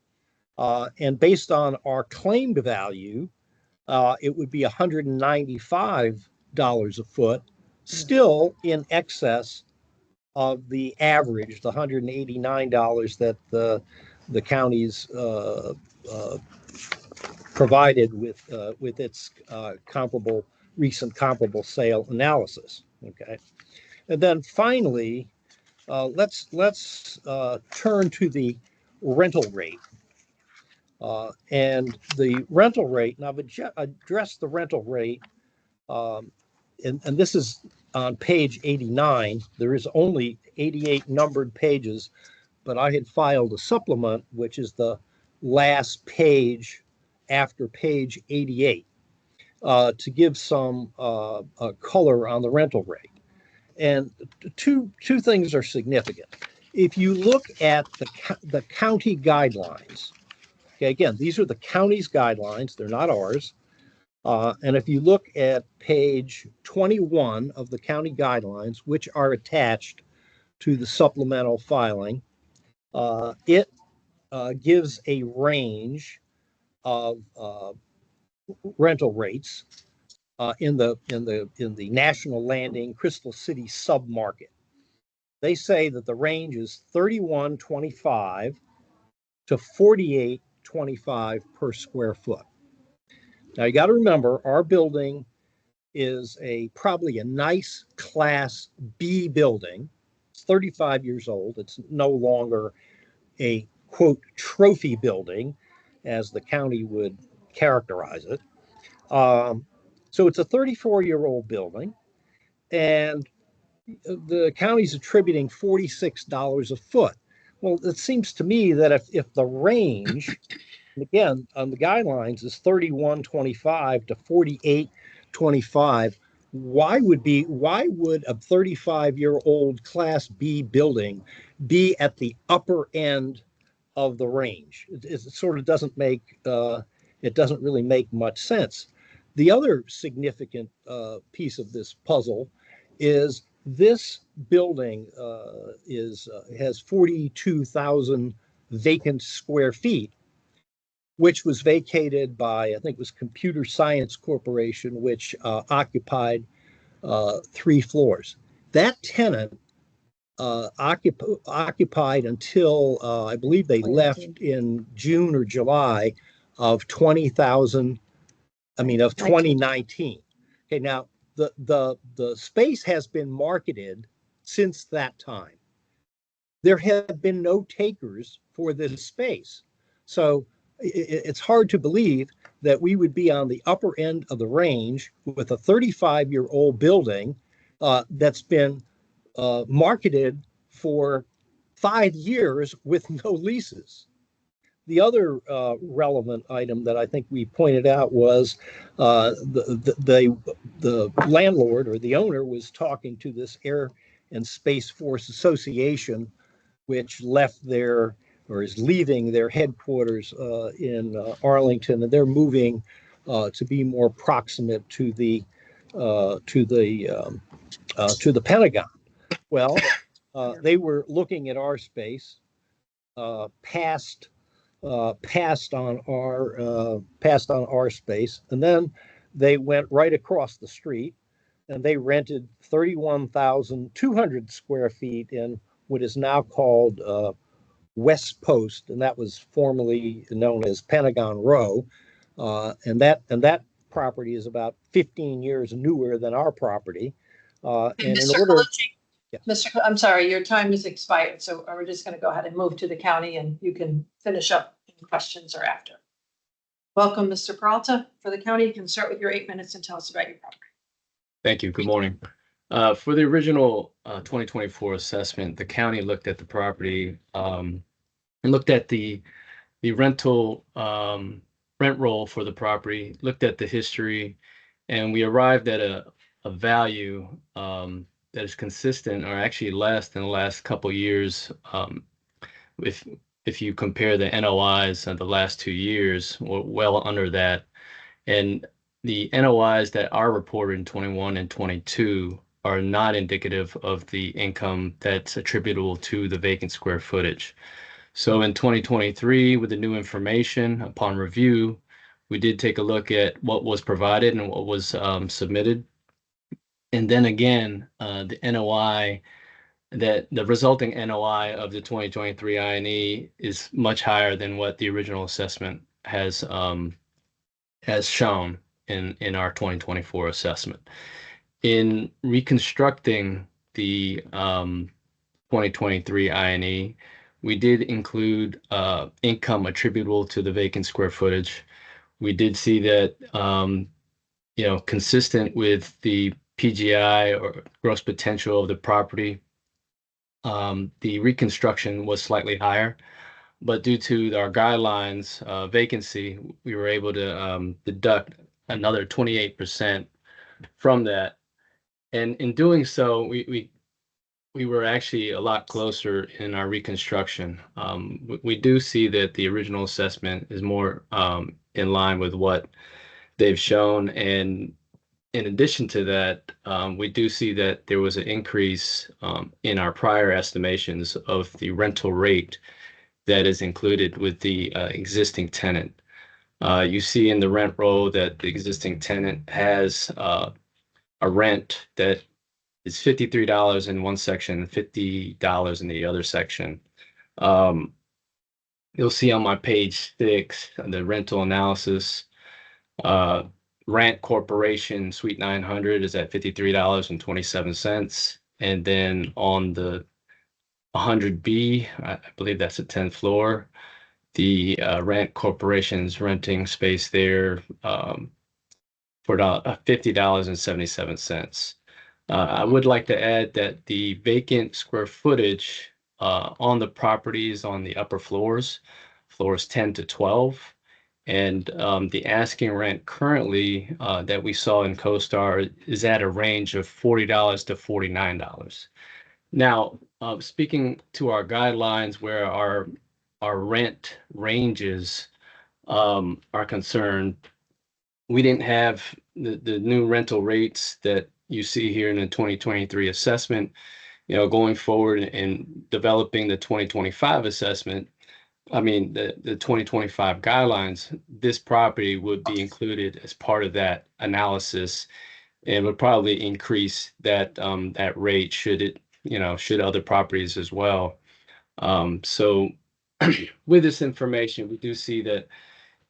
And based on our claimed value, it would be $195 a foot, still in excess of the average, the $189 that the county's provided with its recent comparable sale analysis. Okay, and then finally, let's turn to the rental rate. And the rental rate, and I've addressed the rental rate, and this is on page 89. There is only 88 numbered pages, but I had filed a supplement, which is the last page after page 88, to give some color on the rental rate. And two things are significant. If you look at the county guidelines, okay, again, these are the county's guidelines, they're not ours. And if you look at page 21 of the county guidelines, which are attached to the supplemental filing, it gives a range of rental rates in the National Landing Crystal City submarket. They say that the range is $31.25 to $48.25 per square foot. Now you got to remember, our building is probably a nice Class B building. It's 35 years old. It's no longer a, quote, trophy building, as the county would characterize it. So it's a 34-year-old building, and the county's attributing $46 a foot. Well, it seems to me that if the range, again, on the guidelines, is $31.25 to $48.25, why would a 35-year-old Class B building be at the upper end of the range? It sort of doesn't really make much sense. The other significant piece of this puzzle is this building has 42,000 vacant square feet, which was vacated by, I think it was Computer Science Corporation, which occupied 3 floors. That tenant occupied until I believe they left in June or July of 2019. Okay, now the space has been marketed since that time. there have been no takers for this space. So it's hard to believe that we would be on the upper end of the range with a 35-year-old building that's been marketed for 5 years with no leases. The other relevant item that I think we pointed out was the landlord or the owner was talking to this Air and Space Force Association, which left their or is leaving their headquarters in Arlington, and they're moving to be more proximate to the Pentagon. Well, they were looking at our space, passed on our space, and then they went right across the street and they rented 31,200 square feet in what is now called West Post, and that was formerly known as Pentagon Row, and that property is about 15 years newer than our property. And in Mr. order, Colucci, yeah. I'm sorry, your time is expired, so we're just going to go ahead and move to the county, and you can finish up in questions or after. Welcome, Mr. Peralta. For the county, you can start with your 8 minutes and tell us about your property. Thank you. Good morning. For the original 2024 assessment, the county looked at the property and looked at the rental rent roll for the property, looked at the history, and we arrived at a value that is consistent or actually less than the last couple of years. If you compare the NOIs of the last 2 years, we're well under that. And the NOIs that are reported in 21 and 22 are not indicative of the income that's attributable to the vacant square footage. So in 2023, with the new information upon review, we did take a look at what was provided and what was submitted. And then again, the NOI, that the resulting NOI of the 2023 INE is much higher than what the original assessment has shown in our 2024 assessment. In reconstructing the 2023 INE, we did include income attributable to the vacant square footage. We did see that, consistent with the PGI or gross potential of the property, the reconstruction was slightly higher. But due to our guidelines vacancy, we were able to deduct another 28% from that. And in doing so, we were actually a lot closer in our reconstruction. We do see that the original assessment is more in line with what they've shown. And in addition to that, we do see that there was an increase in our prior estimations of the rental rate that is included with the existing tenant. You see in the rent roll that the existing tenant has a rent that is $53 in one section and $50 in the other section. You'll see on my page 6, the rental analysis, Rent Corporation Suite 900 is at $53.27. And then on the 100B, I believe that's the 10th floor, the Rent Corporation's renting space there for $50.77. I would like to add that the vacant square footage on the properties on the upper floors 10 to 12, and the asking rent currently that we saw in CoStar is at a range of $40 to $49. Now, speaking to our guidelines where our rent ranges are concerned, we didn't have the new rental rates that you see here in the 2023 assessment. Going forward and developing the 2025 assessment, the 2025 guidelines, this property would be included as part of that analysis and would probably increase that rate should other properties as well. So with this information, we do see that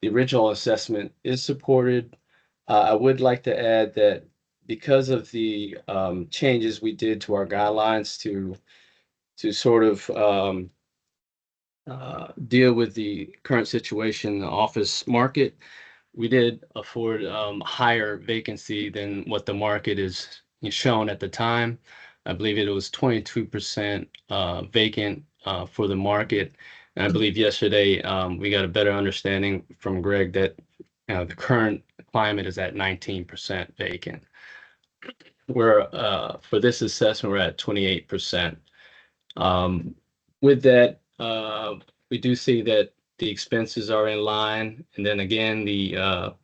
the original assessment is supported. I would like to add that because of the changes we did to our guidelines to to sort of deal with the current situation in the office market, we did afford higher vacancy than what the market is shown at the time. I believe it was 22% vacant for the market. And I believe yesterday we got a better understanding from Greg that the current climate is at 19% vacant. Where for this assessment, we're at 28%. With that, we do see that the expenses are in line. And then again, the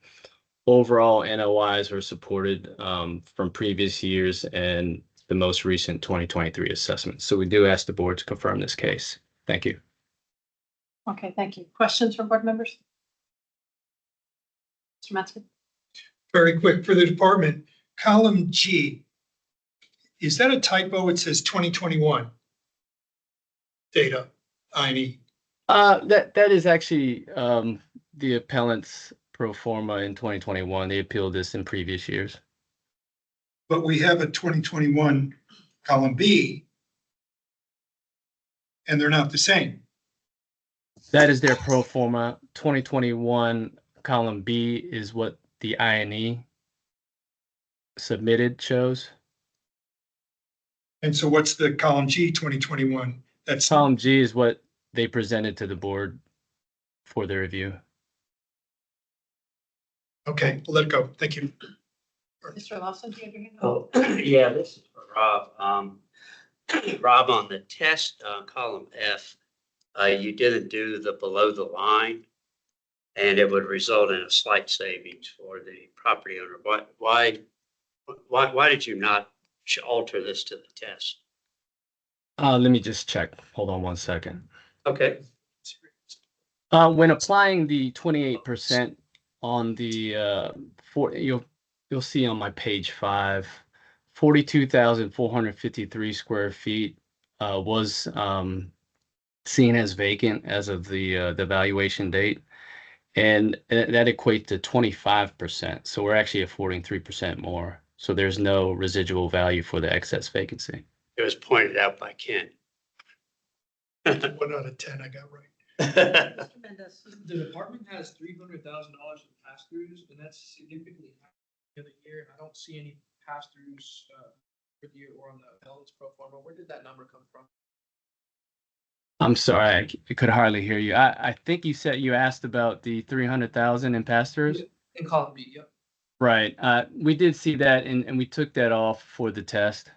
overall NOIs are supported from previous years and the most recent 2023 assessment. So we do ask the board to confirm this case. Thank you. Okay, thank you. Questions from board members? Mr. Metzger? Very quick for the department, column G, is that a typo? It says 2021 data, I&E. That is actually the appellant's pro forma in 2021. They appealed this in previous years. But we have a 2021 column B, and they're not the same. That is their pro forma. 2021 column B is what the I&E submitted shows. And so what's the column G 2021? That's Column G is what they presented to the board for their review. okay. We'll let it go. Thank you. Mr. Lawson, do you have your hand? Oh, yeah, this is for Rob. Rob, on the test column F, you didn't do the below the line, and it would result in a slight savings for the property owner. Why did you not alter this to the test? Let me just check. Hold on one second. Okay. When applying the 28% on the you'll see on my page 5, 42,453 square feet was seen as vacant as of the valuation date, and that equates to 25%. So we're actually affording 3% more. So there's no residual value for the excess vacancy. It was pointed out by Ken. 1 out of 10 I got right. Mr. Mendez? The department has $300,000 in pass-throughs, and that's significantly higher than the other year. And I don't see any pass-throughs for the year or on the appellant's pro forma. Where did that number come from? I'm sorry, I could hardly hear you. I think you said you asked about the 300,000 in pass-throughs? In column B, yep. Right. We did see that, and we took that off for the test.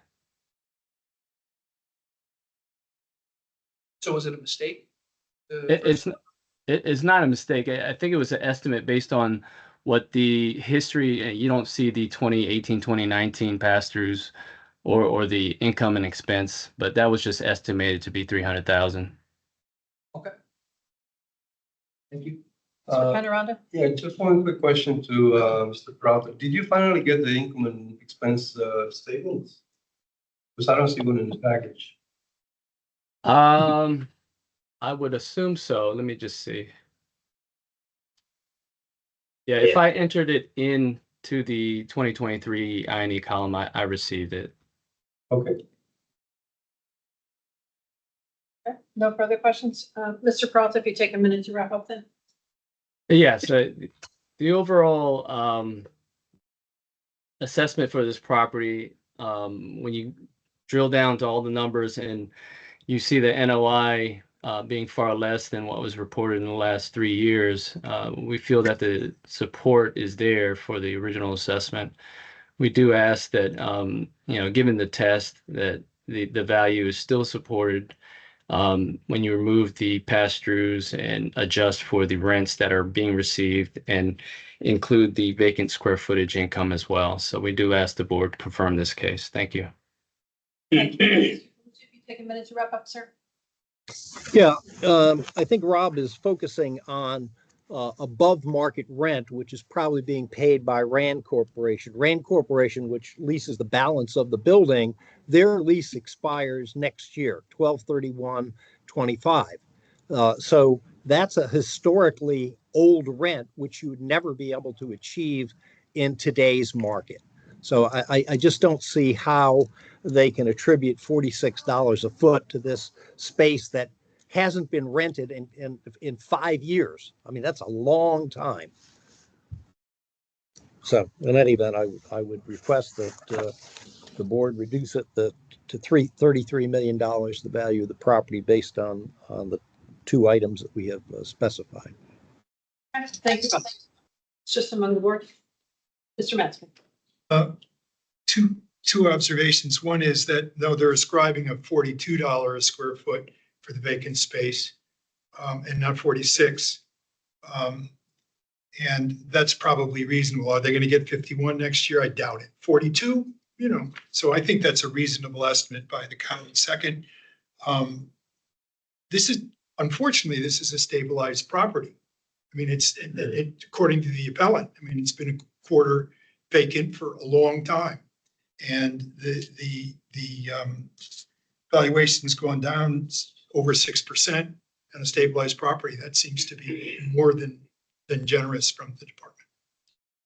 So was it a mistake? It's not a mistake. I think it was an estimate based on what the history. You don't see the 2018, 2019 pass-throughs or the income and expense, but that was just estimated to be 300,000. Okay. Thank you. Mr. Panoranda? Yeah, just one quick question to Mr. Prout. Did you finally get the income and expense statements? Because I don't see one in the package. I would assume so. Let me just see. Yeah, if I entered it into the 2023 I&E column, I received it. Okay. Okay, no further questions. Mr. Peralta, if you take a minute to wrap up then. Yeah, so the overall assessment for this property, when you drill down to all the numbers and you see the NOI being far less than what was reported in the last 3 years, we feel that the support is there for the original assessment. We do ask that, given the test, that the value is still supported when you remove the pass-throughs and adjust for the rents that are being received and include the vacant square footage income as well. So we do ask the board to confirm this case. Thank you. Thank you. If you take a minute to wrap up, sir. Yeah, I think Rob is focusing on above market rent, which is probably being paid by Rand Corporation. Rand Corporation, which leases the balance of the building, their lease expires next year, 12/31/25. So that's a historically old rent, which you would never be able to achieve in today's market. So I just don't see how they can attribute $46 a foot to this space that hasn't been rented in 5 years. I mean, that's a long time. So in any event, I would request that the board reduce it to $33 million, the value of the property based on the two items that we have specified. Thank you. It's just among the board. Mr. Metzger. Two observations. One is that though they're ascribing a $42 a square foot for the vacant space, and not 46. And that's probably reasonable. Are they going to get 51 next year? I doubt it. 42, so I think that's a reasonable estimate by the county. Second, unfortunately, this is a stabilized property. I mean, according to the appellant, I mean, it's been a quarter vacant for a long time. And the valuation's gone down over 6% on a stabilized property. That seems to be more than generous from the department.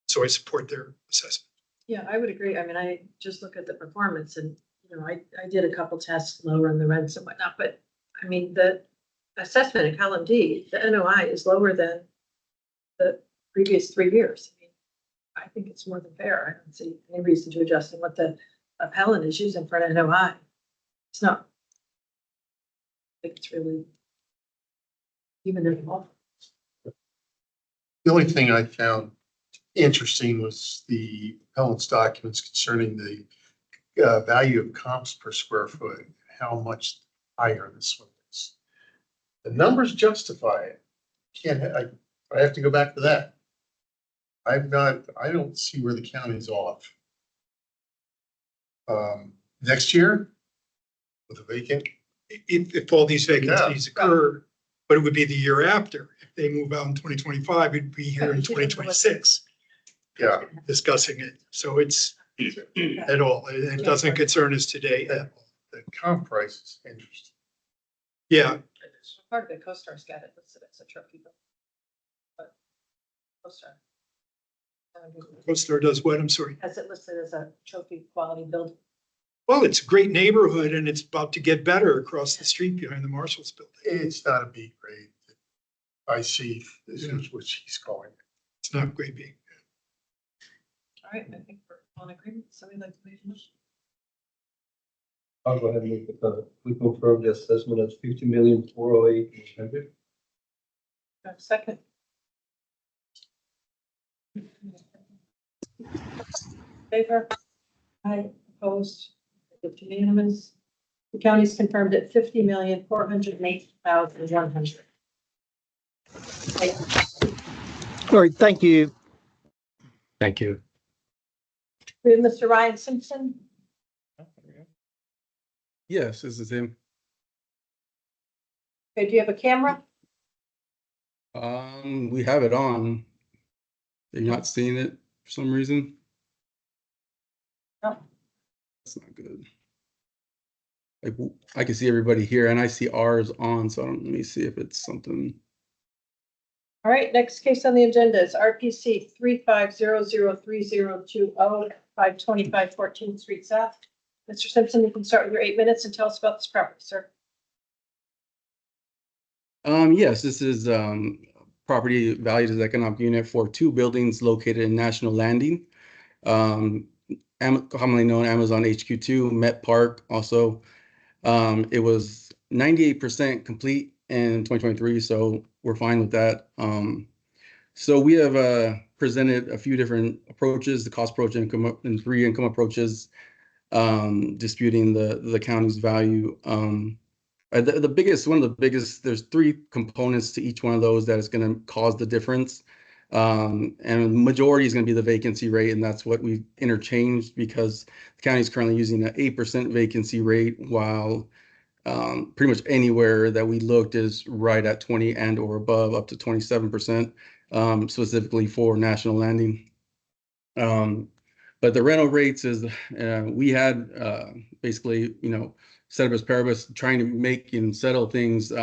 So I support their assessment. Yeah, I would agree. I mean, I just look at the performance and, I did a couple tests lowering the rents and whatnot, but I mean, the assessment in column D, the NOI is lower than the previous 3 years. I mean, I think it's more than fair. I don't see any reason to adjust what the appellant is using for an NOI. It's not. I think it's really even if The only thing I found interesting was the appellant's documents concerning the value of comps per square foot, how much higher this one is. The numbers justify it. I have to go back to that. I don't see where the county's off. Next year with a vacant. If all these vacancies occur, but it would be the year after. If they move out in 2025, it'd be here in 2026. Yeah. Discussing it. So it's at all. It doesn't concern us today. The comp price is interesting. Yeah. part of it, CoStar's got it listed as a trophy. But CoStar. CoStar does what? I'm sorry. Has it listed as a trophy quality building. Well, it's a great neighborhood and it's about to get better across the street behind the Marshalls building. It's not a B grade. I see this is what she's calling it. It's not grade B. All right, I think we're on agreement. Somebody like to make a motion? I'll go ahead and make the, we confirm the assessment as 50,408,800. Second. Favor? Aye. Opposed? It's unanimous. The county's confirmed at 50,408,100. All right, thank you. Thank you. We have Mr. Ryan Simpson. Yes, this is him. Okay, do you have a camera? We have it on. You're not seeing it for some reason. No. That's not good. Like I can see everybody here, and I see ours on. So let me see if it's something. All right, next case on the agenda is RPC 35003020, 525 14th Street South. Mr. Simpson, you can start with your 8 minutes and tell us about this property, sir. Yes, this is property valued as economic unit for 2 buildings located in National Landing, commonly known Amazon HQ2, Met Park. Also, it was 98% complete in 2023, so we're fine with that. So we have presented a few different approaches: the cost approach, income, and 3 income approaches, disputing the county's value. The biggest, one of the biggest, there's 3 components to each one of those that is going to cause the difference. And the majority is going to be the vacancy rate, and that's what we've interchanged because the county is currently using an 8% vacancy rate, while pretty much anywhere that we looked is right at 20 and or above, up to 27%, specifically for National Landing. But the rental rates is, we had basically, ceteris paribus, trying to make and settle things,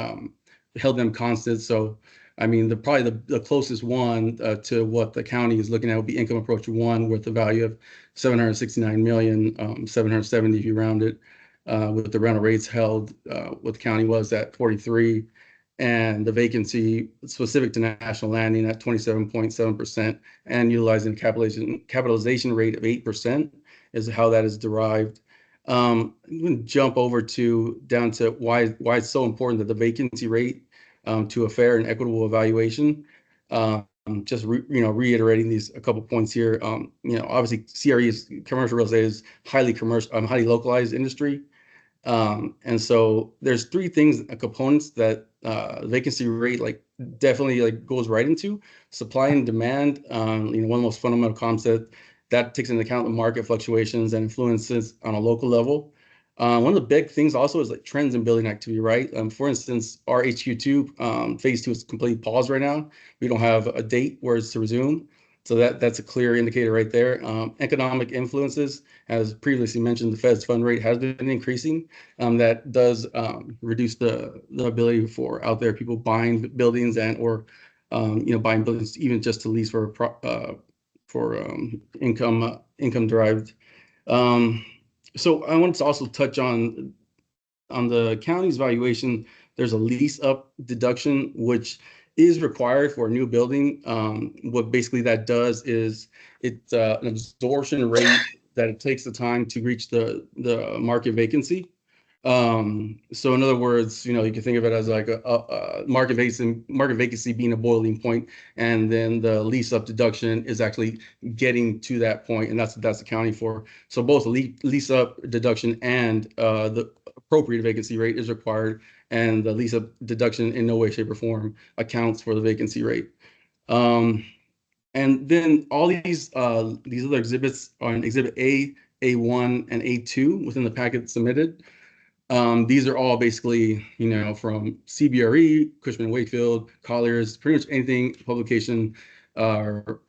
held them constant. So I mean, probably the closest one to what the county is looking at would be income approach 1 with the value of 769 million, 770 if you round it, with the rental rates held, what the county was at 43, and the vacancy specific to national landing at 27.7%, and utilizing a capitalization rate of 8% is how that is derived. I'm going to jump over down to why it's so important that the vacancy rate to a fair and equitable evaluation. Just reiterating these a couple points here. Obviously CRE is commercial real estate is highly localized industry. And so there's three things, components that vacancy rate definitely goes right into: supply and demand. One of the most fundamental concepts that takes into account the market fluctuations and influences on a local level. One of the big things also is trends in building activity, right? For instance, our HQ2 phase 2 is completely paused right now. We don't have a date where it's to resume. So that's a clear indicator right there. Economic influences, as previously mentioned, the Fed's fund rate has been increasing. That does reduce the ability for out there people buying buildings or buying buildings even just to lease for income derived. So I wanted to also touch on the county's valuation. There's a lease up deduction, which is required for a new building. What basically that does is it's an absorption rate that it takes the time to reach the market vacancy. So in other words, you can think of it as like a market vacancy being a boiling point, and then the lease up deduction is actually getting to that point, and that's accounting for. So both the lease up deduction and the appropriate vacancy rate is required, and the lease up deduction in no way, shape, or form accounts for the vacancy rate. And then all these other exhibits are in Exhibit A, A1, and A2 within the packet submitted. These are all basically, from CBRE, Cushman & Wakefield, Colliers, pretty much anything publication or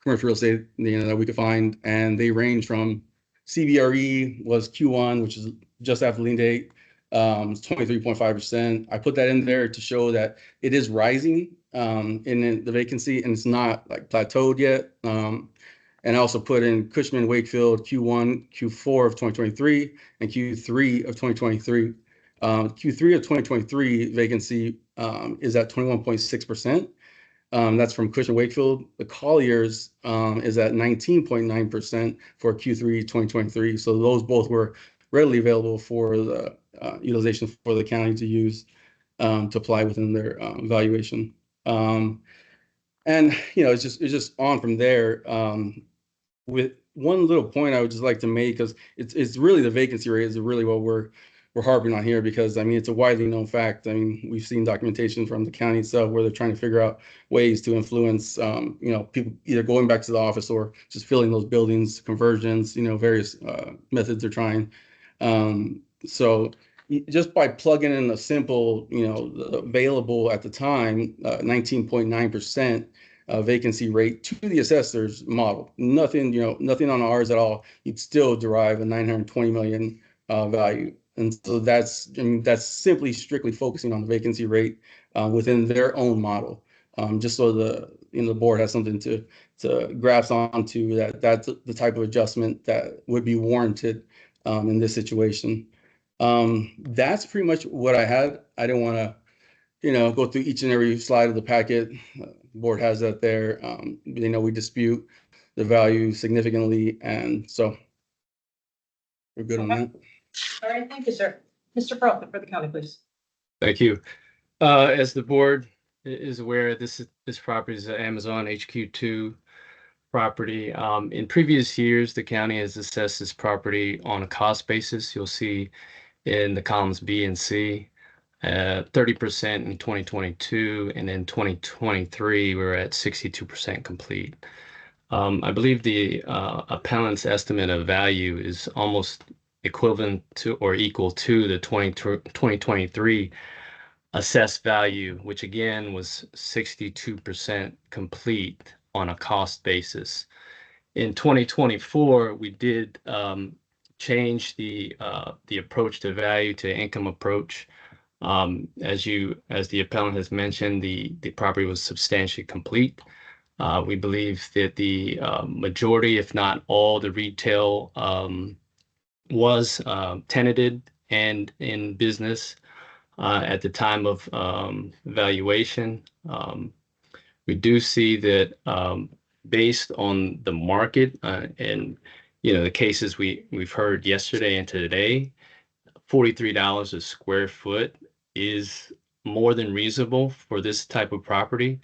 commercial real estate, that we could find. And they range from CBRE was Q1, which is just after lien date, 23.5%. I put that in there to show that it is rising in the vacancy, and it's not plateaued yet. And I also put in Cushman & Wakefield Q1, Q4 of 2023, and Q3 of 2023. Q3 of 2023 vacancy is at 21.6%. That's from Cushman & Wakefield. The Colliers is at 19.9% for Q3 2023. So those both were readily available for the utilization for the county to use to apply within their valuation. And it's just on from there. With one little point I would just like to make, because it's really the vacancy rate is really what we're harping on here, because it's a widely known fact. We've seen documentation from the county itself where they're trying to figure out ways to influence people either going back to the office or just filling those buildings, conversions, various methods they're trying. So just by plugging in a simple, available at the time, 19.9% vacancy rate to the assessor's model, nothing on ours at all, you'd still derive a 920 million value. And so that's simply strictly focusing on the vacancy rate within their own model, just so the board has something to grasp onto, that's the type of adjustment that would be warranted in this situation. That's pretty much what I had. I didn't want to go through each and every slide of the packet. Board has that there. They know we dispute the value significantly, and so we're good on that. All right, thank you, sir. Mr. Peralta for the county, please. Thank you. As the board is aware, this property is an Amazon HQ2 property. In previous years, the county has assessed this property on a cost basis. You'll see in the columns B and C, 30% in 2022, and in 2023, we were at 62% complete. I believe the appellant's estimate of value is almost equivalent to or equal to the 2023 assessed value, which again was 62% complete on a cost basis. In 2024, we did change the approach to value to income approach. As the appellant has mentioned, the property was substantially complete. We believe that the majority, if not all, the retail was tenanted and in business at the time of valuation. We do see that based on the market and the cases we've heard yesterday and today, $43 a square foot is more than reasonable for this type of property.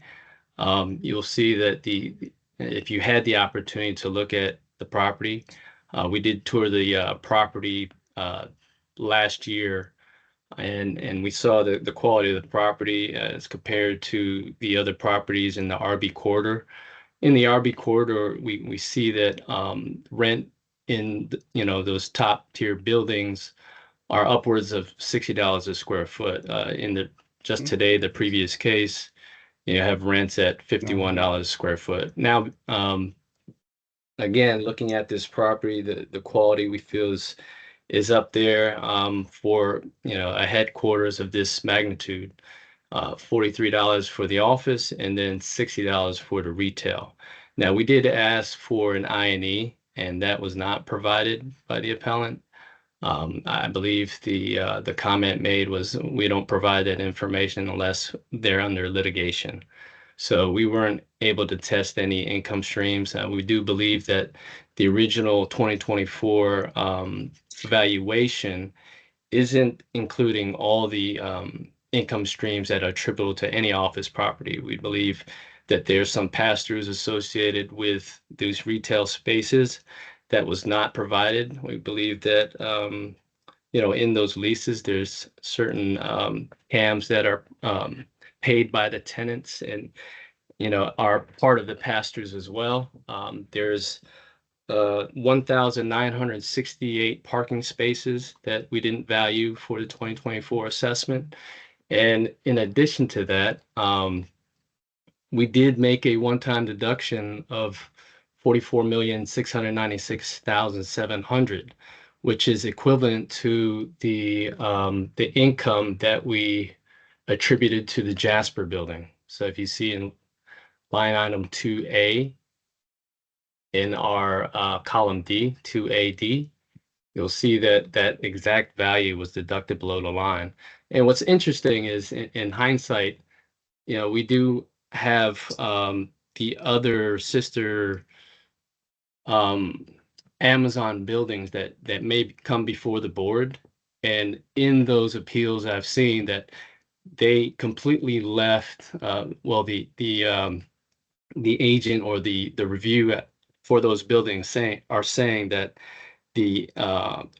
You'll see that if you had the opportunity to look at the property, we did tour the property last year, and we saw the quality of the property as compared to the other properties in the RB corridor. In the RB corridor, we see that rent in those top tier buildings are upwards of $60 a square foot. Just today, the previous case, you have rents at $51 a square foot. Now, again, looking at this property, the quality we feel is up there for a headquarters of this magnitude. $43 for the office and then $60 for the retail. Now, we did ask for an I&E, and that was not provided by the appellant. I believe the comment made was we don't provide that information unless they're under litigation. So we weren't able to test any income streams. We do believe that the original 2024 valuation isn't including all the income streams that are attributable to any office property. We believe that there's some pass-throughs associated with these retail spaces that was not provided. We believe that in those leases, there's certain CAMs that are paid by the tenants and are part of the pass-throughs as well. There's 1,968 parking spaces that we didn't value for the 2024 assessment. And in addition to that, we did make a one-time deduction of $44,696,700, which is equivalent to the income that we attributed to the Jasper building. So if you see in line item 2A in our column D, 2AD, you'll see that that exact value was deducted below the line. And what's interesting is in hindsight, we do have the other sister Amazon buildings that may come before the board. And in those appeals, I've seen that they completely left, the agent or the review for those buildings are saying that the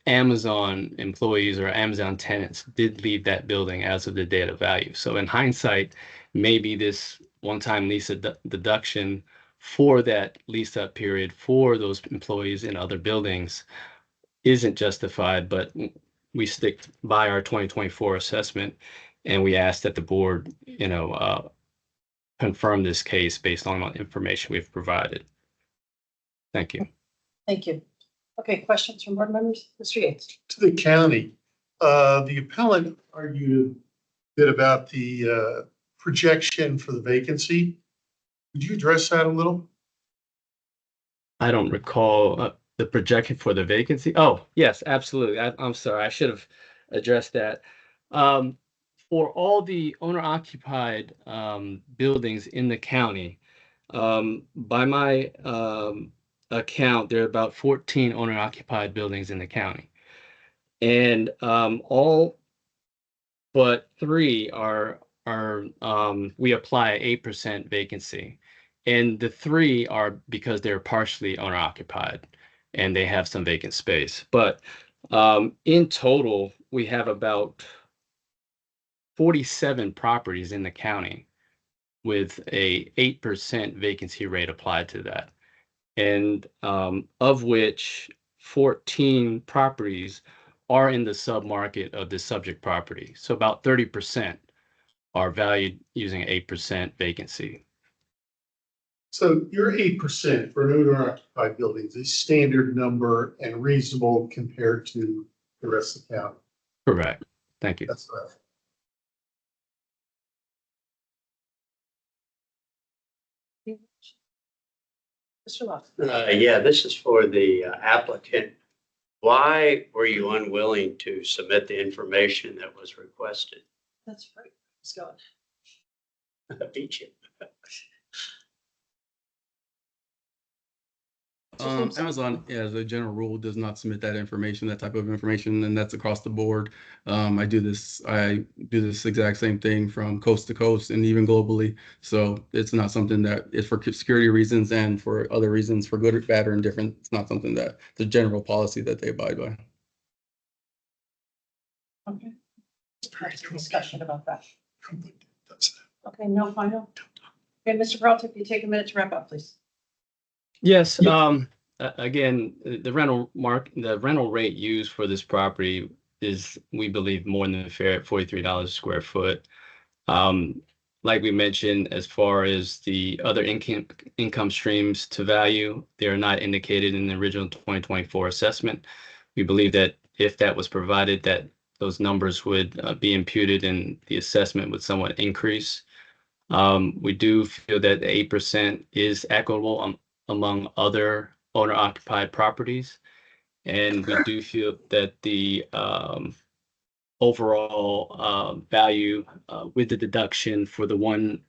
Amazon employees or Amazon tenants did leave that building as of the date of value. So in hindsight, maybe this one-time lease deduction for that lease up period for those employees in other buildings isn't justified, but we stick by our 2024 assessment and we ask that the board, confirm this case based on the information we've provided. Thank you. Thank you. Okay, questions from board members? Mr. Yates. To the county, the appellant argued a bit about the projection for the vacancy. Could you address that a little? I don't recall the projection for the vacancy. Oh, yes, absolutely. I'm sorry. I should have addressed that. For all the owner-occupied buildings in the county, by my account, there are about 14 owner-occupied buildings in the county. And all but 3 are we apply 8% vacancy. And the 3 are because they're partially owner-occupied and they have some vacant space. But in total, we have about 47 properties in the county with a 8% vacancy rate applied to that. And of which 14 properties are in the submarket of the subject property. So about 30% are valued using 8% vacancy. So your 8% for an owner-occupied building is a standard number and reasonable compared to the rest of the county. Correct. Thank you. That's right. Mr. Lawson. Yeah, this is for the applicant. Why were you unwilling to submit the information that was requested? That's right. Let's go. I beat you. Amazon, as a general rule, does not submit that information, that type of information, and that's across the board. I do this exact same thing from coast to coast and even globally. So it's not something that is for security reasons and for other reasons, for good or bad or indifferent. It's not something that the general policy that they abide by. Okay. Have some discussion about that. Okay, no final. Okay, Mr. Peralta, if you take a minute to wrap up, please. Yes, again, the rental rate used for this property is, we believe, more than fair at $43 a square foot. Like we mentioned, as far as the other income streams to value, they're not indicated in the original 2024 assessment. We believe that if that was provided, that those numbers would be imputed and the assessment would somewhat increase. We do feel that the 8% is equitable among other owner-occupied properties. And we do feel that the overall value with the deduction for the one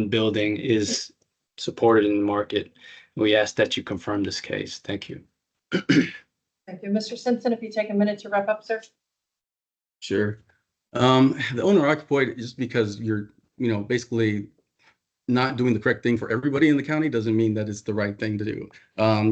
building is supported in the market. We ask that you confirm this case. Thank you. Thank you. Mr. Simpson, if you take a minute to wrap up, sir. Sure. The owner occupied, just because you're, basically not doing the correct thing for everybody in the county doesn't mean that it's the right thing to do.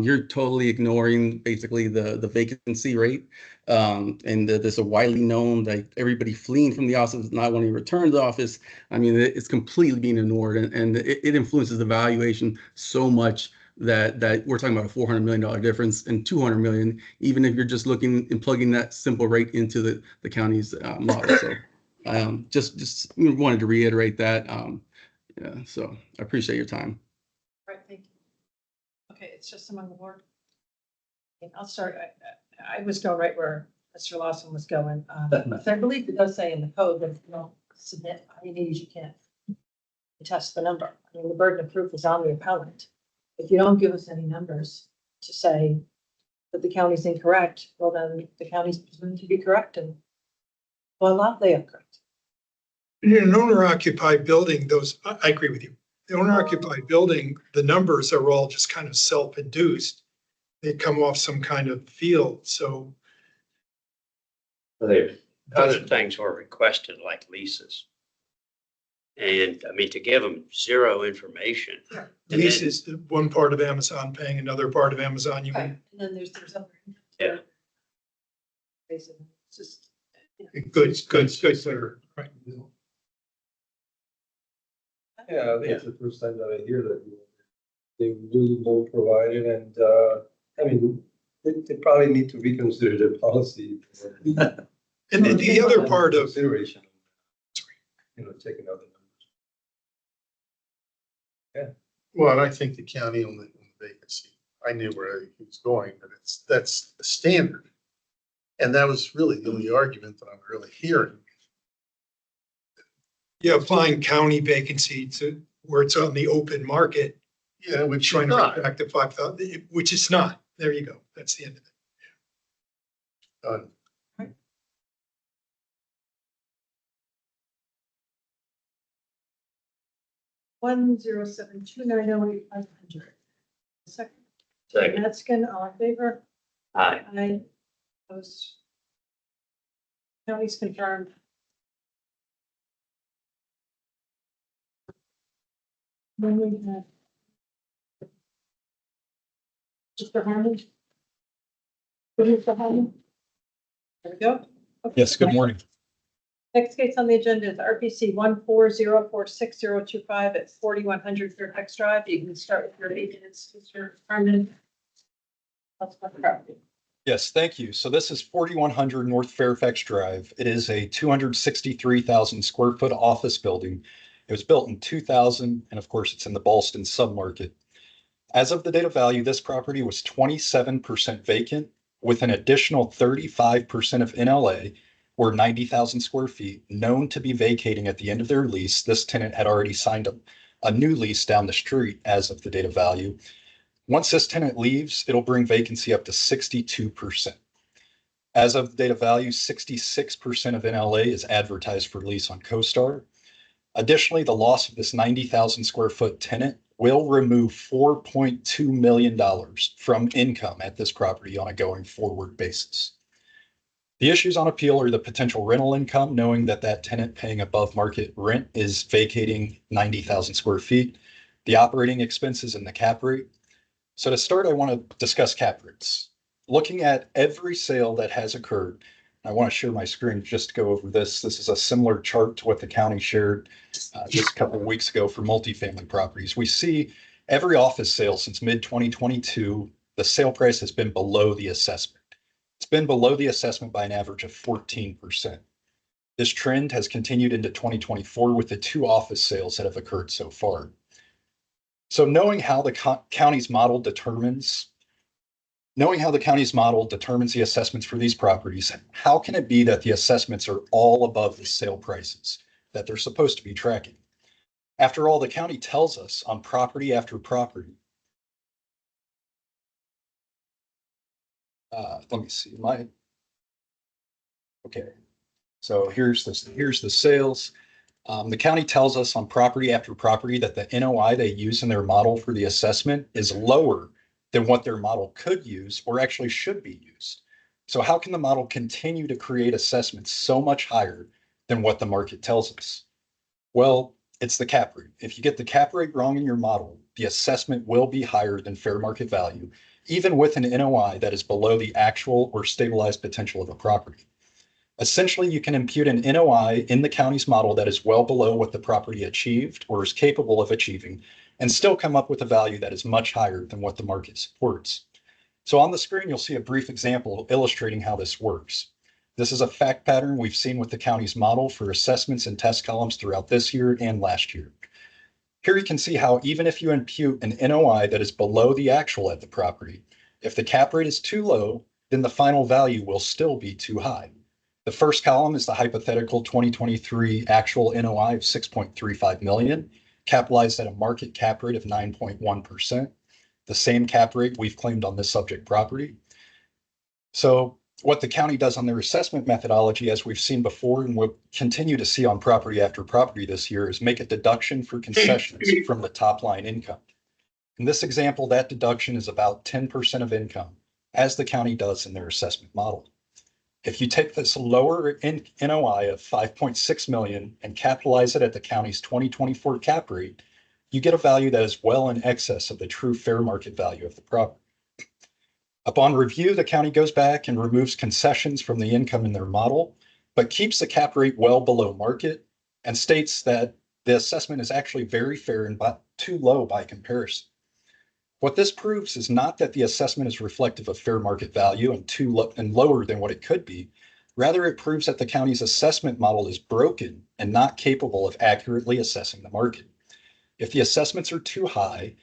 You're totally ignoring basically the vacancy rate. And there's a widely known that everybody fleeing from the office, not wanting to return to the office. I mean, it's completely being ignored, and it influences the valuation so much that we're talking about a $400 million difference and $200 million, even if you're just looking and plugging that simple rate into the county's model. So just wanted to reiterate that. Yeah, so I appreciate your time. All right, thank you. Okay, it's just among the board. Okay, I'll start. I was going right where Mr. Lawson was going. So I believe it does say in the code that if you don't submit INEs, you can't test the number. I mean, the burden of proof is on the appellant. If you don't give us any numbers to say that the county's incorrect, well, then the county's presumed to be correct, and voila, they are correct. In an owner-occupied building, I agree with you. The owner-occupied building, the numbers are all just kind of self-induced. They come off some kind of field, so. Other things were requested, like leases. And I mean, to give them zero information. Leases, one part of Amazon paying another part of Amazon, you Right, mean? and then there's other. Yeah. Basically, it's just. Good, sir. Right. Yeah, I think it's the first time that I hear that they really won't provide it, and I mean, they probably need to reconsider their policy. And then the other part of, consideration, checking out the numbers. Well, and I think the county on the vacancy, I knew where he was going, but that's the standard. And that was really the only argument that I'm really hearing. yeah, applying county vacancy to where it's on the open market, Yeah, which trying to not. bring back to 5,000, which it's not. There you go. That's the end of it. Done. One zero seven two nine oh eight 500. Second. Second. Metzgen, all in favor? Aye. Aye. Opposed. County's confirmed. Then we have Mr. Harmon. Mr. Harmon. There we go. Okay. Yes, good morning. Next case on the agenda is RPC 140460025 at 4100 Fairfax Drive. You can start with your 8 minutes, Mr. Harmon. That's my property. Yes, thank you. So this is 4100 North Fairfax Drive. It is a 263,000 square foot office building. It was built in 2000, and of course, it's in the Ballston submarket. As of the date of value, this property was 27% vacant, with an additional 35% of NLA, or 90,000 square feet, known to be vacating at the end of their lease. This tenant had already signed a new lease down the street as of the date of value. Once this tenant leaves, it'll bring vacancy up to 62%. As of the date of value, 66% of NLA is advertised for lease on CoStar. Additionally, the loss of this 90,000 square foot tenant will remove $4.2 million from income at this property on a going forward basis. The issues on appeal are the potential rental income, knowing that that tenant paying above market rent is vacating 90,000 square feet, the operating expenses and the cap rate. So to start, I want to discuss cap rates. Looking at every sale that has occurred, I want to share my screen just to go over this. This is a similar chart to what the county shared just a couple of weeks ago for multifamily properties. We see every office sale since mid-2022, the sale price has been below the assessment. It's been below the assessment by an average of 14%. This trend has continued into 2024 with the 2 office sales that have occurred so far. So knowing how the county's model determines the assessments for these properties, how can it be that the assessments are all above the sale prices that they're supposed to be tracking? After all, the county tells us on property after property. Let me see okay. So here's the sales. The county tells us on property after property that the NOI they use in their model for the assessment is lower than what their model could use or actually should be used. So how can the model continue to create assessments so much higher than what the market tells us? Well, it's the cap rate. If you get the cap rate wrong in your model, the assessment will be higher than fair market value, even with an NOI that is below the actual or stabilized potential of a property. Essentially, you can impute an NOI in the county's model that is well below what the property achieved or is capable of achieving, and still come up with a value that is much higher than what the market supports. So on the screen, you'll see a brief example illustrating how this works. This is a fact pattern we've seen with the county's model for assessments and test columns throughout this year and last year. Here you can see how even if you impute an NOI that is below the actual at the property, if the cap rate is too low, then the final value will still be too high. The first column is the hypothetical 2023 actual NOI of 6.35 million, capitalized at a market cap rate of 9.1%, the same cap rate we've claimed on this subject property. So what the county does on their assessment methodology, as we've seen before and we'll continue to see on property after property this year, is make a deduction for concessions from the top line income. In this example, that deduction is about 10% of income, as the county does in their assessment model. If you take this lower NOI of 5.6 million and capitalize it at the county's 2024 cap rate, you get a value that is well in excess of the true fair market value of the property. Upon review, the county goes back and removes concessions from the income in their model, but keeps the cap rate well below market and states that the assessment is actually very fair and too low by comparison. What this proves is not that the assessment is reflective of fair market value and lower than what it could be. Rather, it proves that the county's assessment model is broken and not capable of accurately assessing the market. If the assessments are too high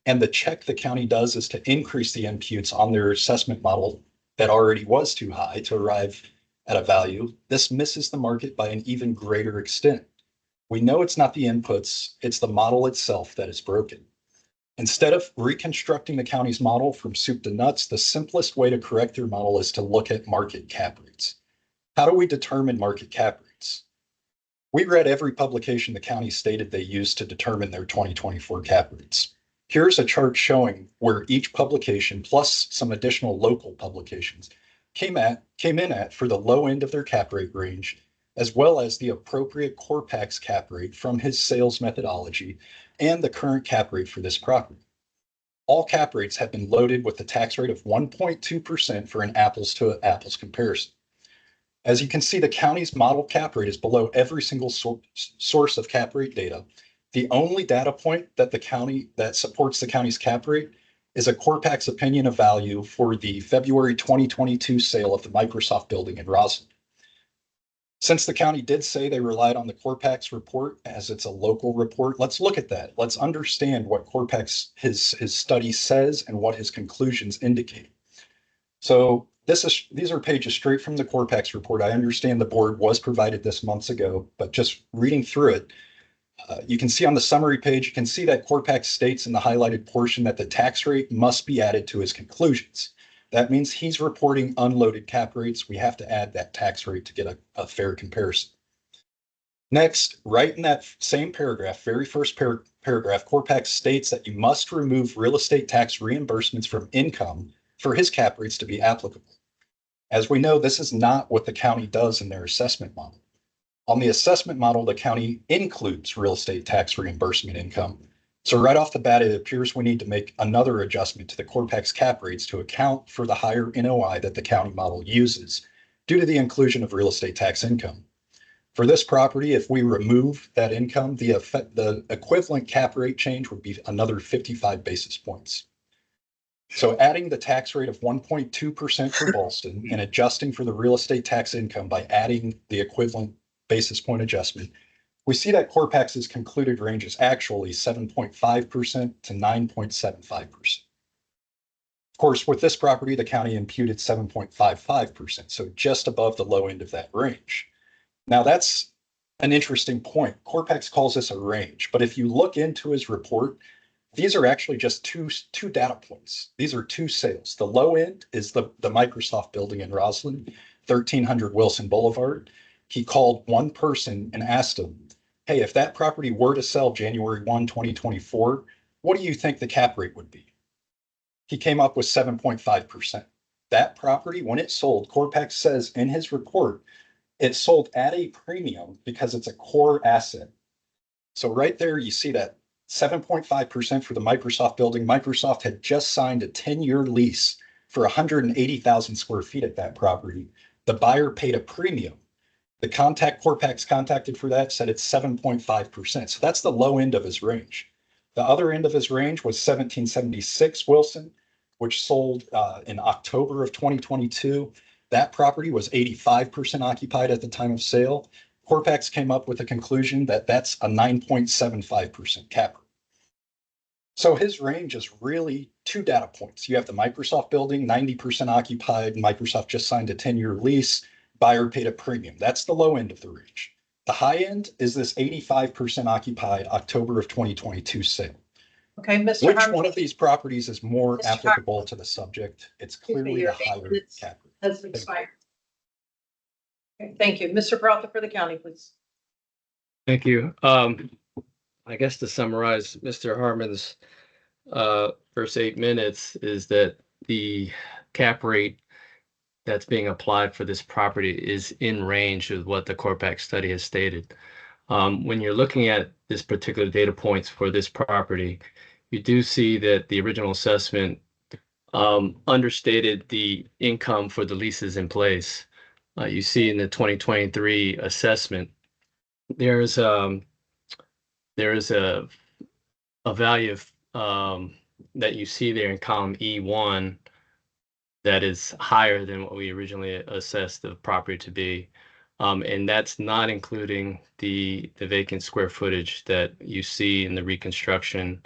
and the check the county does is to increase the imputes on their assessment model that already was too high to arrive at a value, this misses the market by an even greater extent. We know it's not the inputs, it's the model itself that is broken. Instead of reconstructing the county's model from soup to nuts, the simplest way to correct their model is to look at market cap rates. How do we determine market cap rates? We read every publication the county stated they used to determine their 2024 cap rates. Here's a chart showing where each publication, plus some additional local publications, came in at for the low end of their cap rate range, as well as the appropriate Corpax cap rate from his sales methodology and the current cap rate for this property. All cap rates have been loaded with the tax rate of 1.2% for an apples to apples comparison. As you can see, the county's model cap rate is below every single source of cap rate data. The only data point that supports the county's cap rate is a Corpax opinion of value for the February 2022 sale of the Microsoft building in Roslyn. Since the county did say they relied on the Corpax report as it's a local report, let's look at that. Let's understand what Corpax, his study says and what his conclusions indicate. So these are pages straight from the Corpax report. I understand the board was provided this months ago, but just reading through it, You can see on the summary page, you can see that Corpac states in the highlighted portion that the tax rate must be added to his conclusions. That means he's reporting unloaded cap rates. We have to add that tax rate to get a fair comparison. Next, right in that same paragraph, very first paragraph, Corpac states that you must remove real estate tax reimbursements from income for his cap rates to be applicable. As we know, this is not what the county does in their assessment model. On the assessment model, the county includes real estate tax reimbursement income. So right off the bat, it appears we need to make another adjustment to the Corpac's cap rates to account for the higher NOI that the county model uses due to the inclusion of real estate tax income. For this property, if we remove that income, the equivalent cap rate change would be another 55 basis points. So adding the tax rate of 1.2% for Ballston and adjusting for the real estate tax income by adding the equivalent basis point adjustment, we see that Corpac's concluded range is actually 7.5% to 9.75%. Of course, with this property, the county imputed 7.55%, so just above the low end of that range. Now that's an interesting point. Corpac calls this a range, but if you look into his report, these are actually just two data points. These are two sales. The low end is the Microsoft building in Roslyn, 1300 Wilson Boulevard. He called one person and asked him, hey, if that property were to sell January 1, 2024, what do you think the cap rate would be? He came up with 7.5%. That property, when it sold, Corpac says in his report, it sold at a premium because it's a core asset. So right there, you see that 7.5% for the Microsoft building. Microsoft had just signed a 10-year lease for 180,000 square feet at that property. The buyer paid a premium. The Corpac's contacted for that said it's 7.5%. So that's the low end of his range. The other end of his range was 1776 Wilson, which sold in October of 2022. That property was 85% occupied at the time of sale. Corpac's came up with a conclusion that that's a 9.75% cap rate. So his range is really two data points. You have the Microsoft building, 90% occupied. Microsoft just signed a 10-year lease. Buyer paid a premium. That's the low end of the range. The high end is this 85% occupied October of 2022 sale. Okay, Mr. Which Harmon one of these properties is more Mr. applicable to the subject? It's clearly the your higher maintenance cap rate. has expired. Okay, thank you. Mr. Peralta for the county, please. Thank you. I guess to summarize Mr. Harmon's first 8 minutes is that the cap rate that's being applied for this property is in range with what the Corpac study has stated. When you're looking at this particular data points for this property, you do see that the original assessment understated the income for the leases in place. You see in the 2023 assessment, there is a value of that you see there in column E1 that is higher than what we originally assessed the property to be. And that's not including the vacant square footage that you see in the reconstruction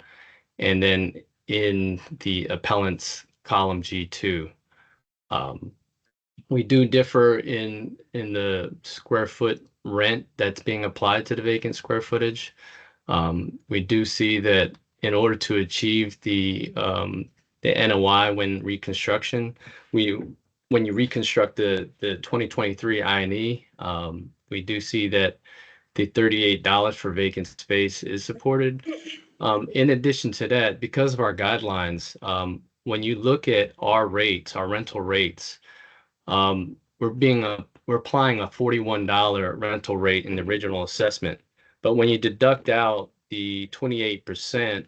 and then in the appellant's column G2. We do differ in the square foot rent that's being applied to the vacant square footage. We do see that in order to achieve the NOI when reconstruction, when you reconstruct the 2023 I&E, we do see that the $38 for vacant space is supported. In addition to that, because of our guidelines, when you look at our rates, our rental rates, we're applying a $41 rental rate in the original assessment. But when you deduct out the 28%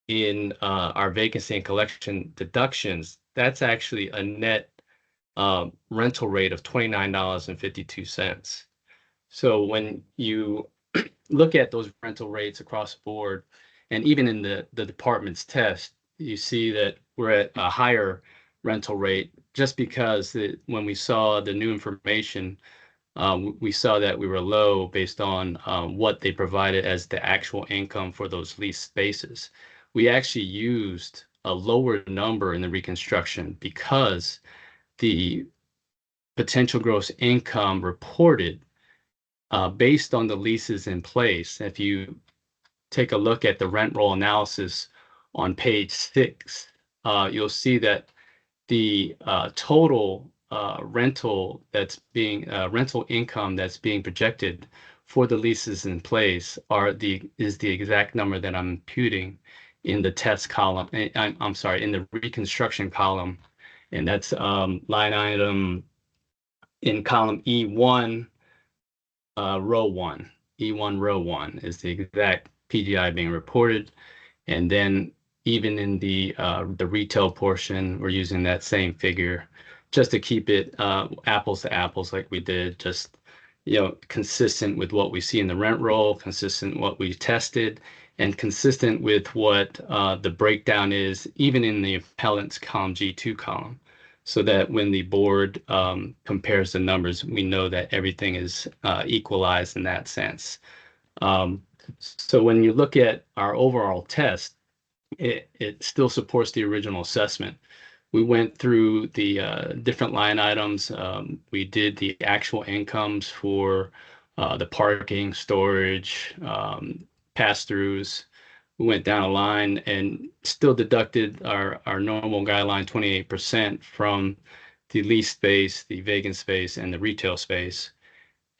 in our vacancy and collection deductions, that's actually a net rental rate of $29.52. So when you look at those rental rates across the board, and even in the department's test, you see that we're at a higher rental rate just because when we saw the new information, we saw that we were low based on what they provided as the actual income for those leased spaces. We actually used a lower number in the reconstruction because the potential gross income reported based on the leases in place. If you take a look at the rent roll analysis on page 6, you'll see that the total rental income that's being projected for the leases in place is the exact number that I'm imputing in the test column. I'm sorry, in the reconstruction column, and that's line item in column E1, row 1. E1 row 1 is the exact PGI being reported, and then even in the retail portion, we're using that same figure just to keep it apples to apples, like we did, just consistent with what we see in the rent roll, consistent with what we tested, and consistent with what the breakdown is, even in the appellant's column G2 column, so that when the board compares the numbers, we know that everything is equalized in that sense. So when you look at our overall test, it still supports the original assessment. We went through the different line items. We did the actual incomes for the parking, storage, pass-throughs. We went down a line and still deducted our normal guideline 28% from the leased space, the vacant space, and the retail space.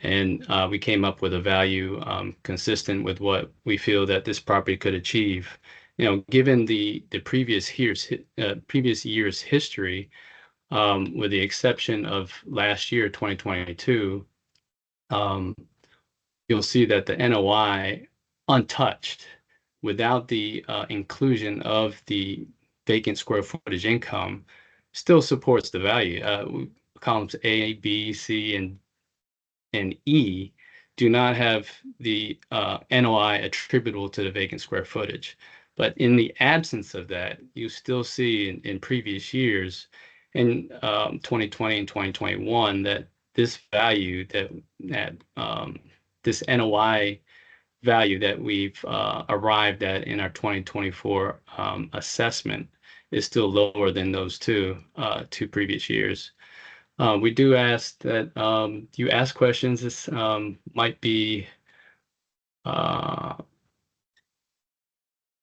And we came up with a value consistent with what we feel that this property could achieve. Given the previous year's history, with the exception of last year, 2022, you'll see that the NOI untouched, without the inclusion of the vacant square footage income, still supports the value. Columns A, B, C, and E do not have the NOI attributable to the vacant square footage. But in the absence of that, you still see in previous years, in 2020 and 2021, that this value, this NOI value that we've arrived at in our 2024 assessment is still lower than those two previous years. We do ask that you ask questions. This might be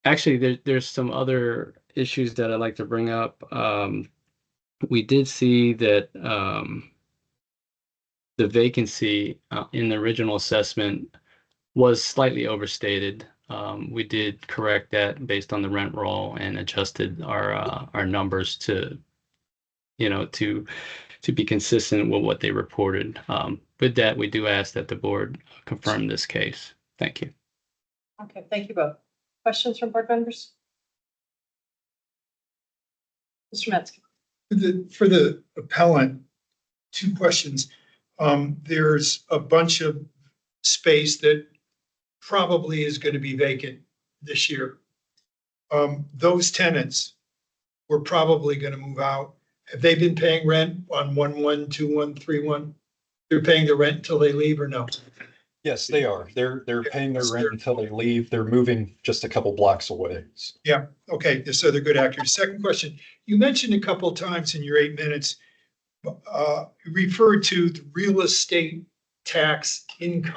actually there's some other issues that I'd like to bring up. We did see that the vacancy in the original assessment was slightly overstated. We did correct that based on the rent roll and adjusted our numbers to be consistent with what they reported. With that, we do ask that the board confirm this case. Thank you. Okay, thank you both. Questions from board members? Mr. Metzger. For the appellant, 2 questions. There's a bunch of space that probably is going to be vacant this year. Those tenants were probably going to move out. Have they been paying rent on 1/1, 2/1, 3/1? They're paying the rent until they leave, or no? Yes, they are. They're paying their rent until they leave. They're moving just a couple blocks away. Yeah, okay, so they're good actors. Second question, you mentioned a couple of times in your 8 minutes, referred to the real estate tax income.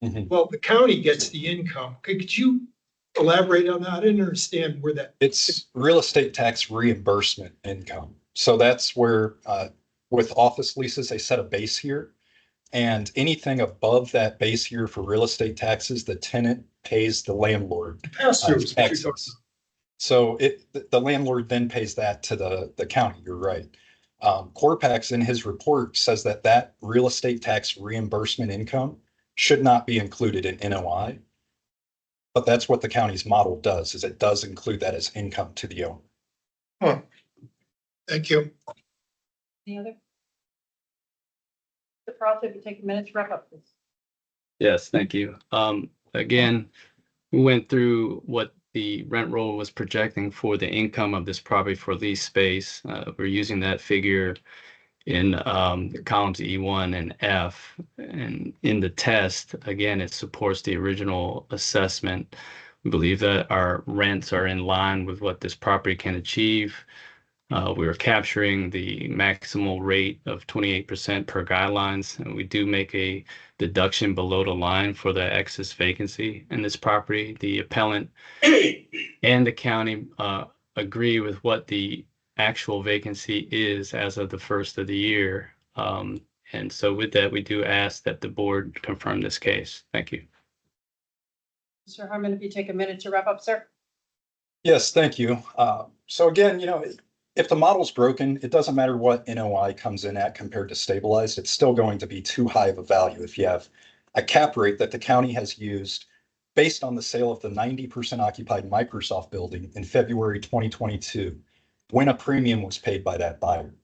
Mhm. Well, the county gets the income. Could you elaborate on that? I didn't understand where that. It's real estate tax reimbursement income. So that's where, with office leases, they set a base year. And anything above that base year for real estate taxes, the tenant pays the landlord. Pass-throughs. Taxes. So the landlord then pays that to the county. You're right. Corpax in his report says that real estate tax reimbursement income should not be included in NOI. But that's what the county's model does, is it does include that as income to the owner. Huh. Thank you. Any other? The Peralta, if you take a minute to wrap up, please. Yes, thank you. Again, we went through what the rent roll was projecting for the income of this property for lease space. We're using that figure in the columns E1 and F. And in the test, again, it supports the original assessment. We believe that our rents are in line with what this property can achieve. We were capturing the maximal rate of 28% per guidelines, and we do make a deduction below the line for the excess vacancy in this property. The appellant and the county agree with what the actual vacancy is as of the first of the year. And so with that, we do ask that the board confirm this case. Thank you. Mr. Harmon, if you take a minute to wrap up, sir. Yes, thank you. So again, if the model's broken, it doesn't matter what NOI comes in at compared to stabilized, it's still going to be too high of a value if you have a cap rate that the county has used based on the sale of the 90% occupied Microsoft building in February 2022, when a premium was paid by that buyer.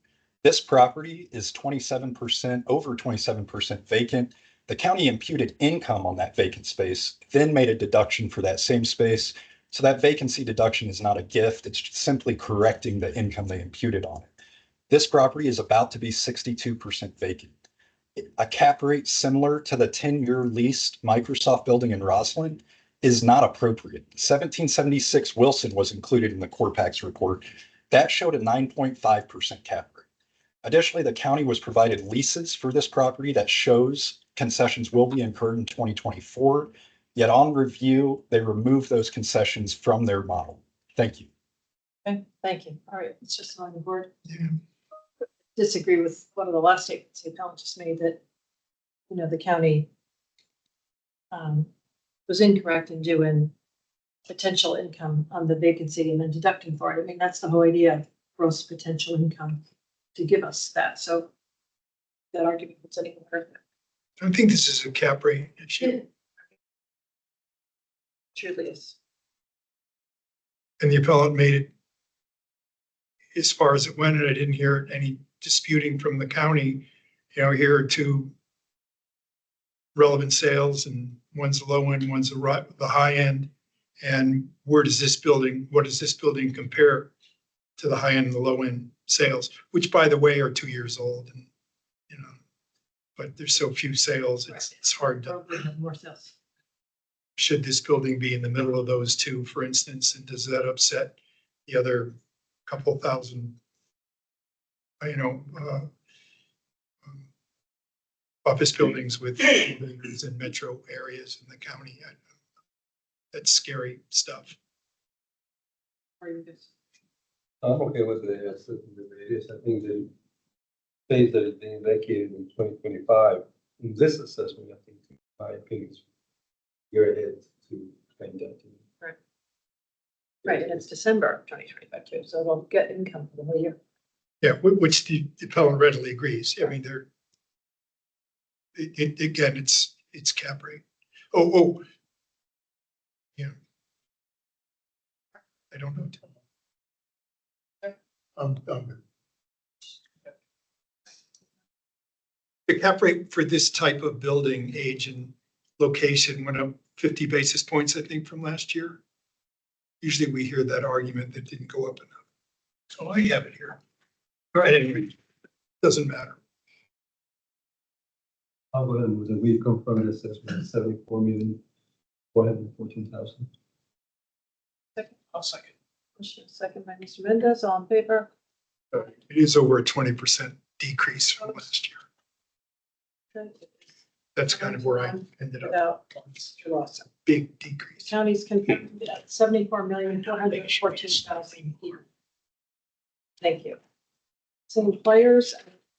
This property is 27%, over 27% vacant. The county imputed income on that vacant space, then made a deduction for that same space. So that vacancy deduction is not a gift. It's simply correcting the income they imputed on it. This property is about to be 62% vacant. A cap rate similar to the 10-year leased Microsoft building in Roslyn is not appropriate. 1776 Wilson was included in the Corpax report. That showed a 9.5% cap rate. Additionally, the county was provided leases for this property that shows concessions will be incurred in 2024. Yet on review, they removed those concessions from their model. Thank you. Okay, thank you. All right, it's just on the board. Yeah. Disagree with one of the last statements the appellant just made that, the county was incorrect in doing potential income on the vacancy and then deducting for it. I mean, that's the whole idea of gross potential income to give us that. So that argument was anything further. I don't think this is a cap rate issue. Truly is. And the appellant made it as far as it went, and I didn't hear any disputing from the county. Here are two relevant sales, and one's the low end, one's the high end. And what does this building compare to the high end and the low end sales, which by the way are 2 years old, and but there's so few sales, it's hard to. Probably have more sales. Should this building be in the middle of those two, for instance, and does that upset the other couple thousand, office buildings with buildings in metro areas in the county? That's scary stuff. Are you just I'm okay with the assessment the way it is. I think the space that is being vacated in 2025, in this assessment, I think, in my opinion, is year ahead to explain that to me. right? And it's December of 2025 too, so they'll get income for the whole year. Yeah, which the appellant readily agrees. I mean, again, it's cap rate. Yeah. I don't know. The cap rate for this type of building, age and location went up 50 basis points, I think, from last year. Usually we hear that argument that didn't go up enough. So I have it here. All right, anyway, doesn't matter. How about was we confirmed the assessment 74,414,000? I'll second. Second by Mr. Mendez, all in favor? It is over a 20% decrease from last year. Okay. That's kind of where I ended up. Without Mr. Lawson. Big decrease. Counties confirmed at 74,414,000 here. Thank you. Same players,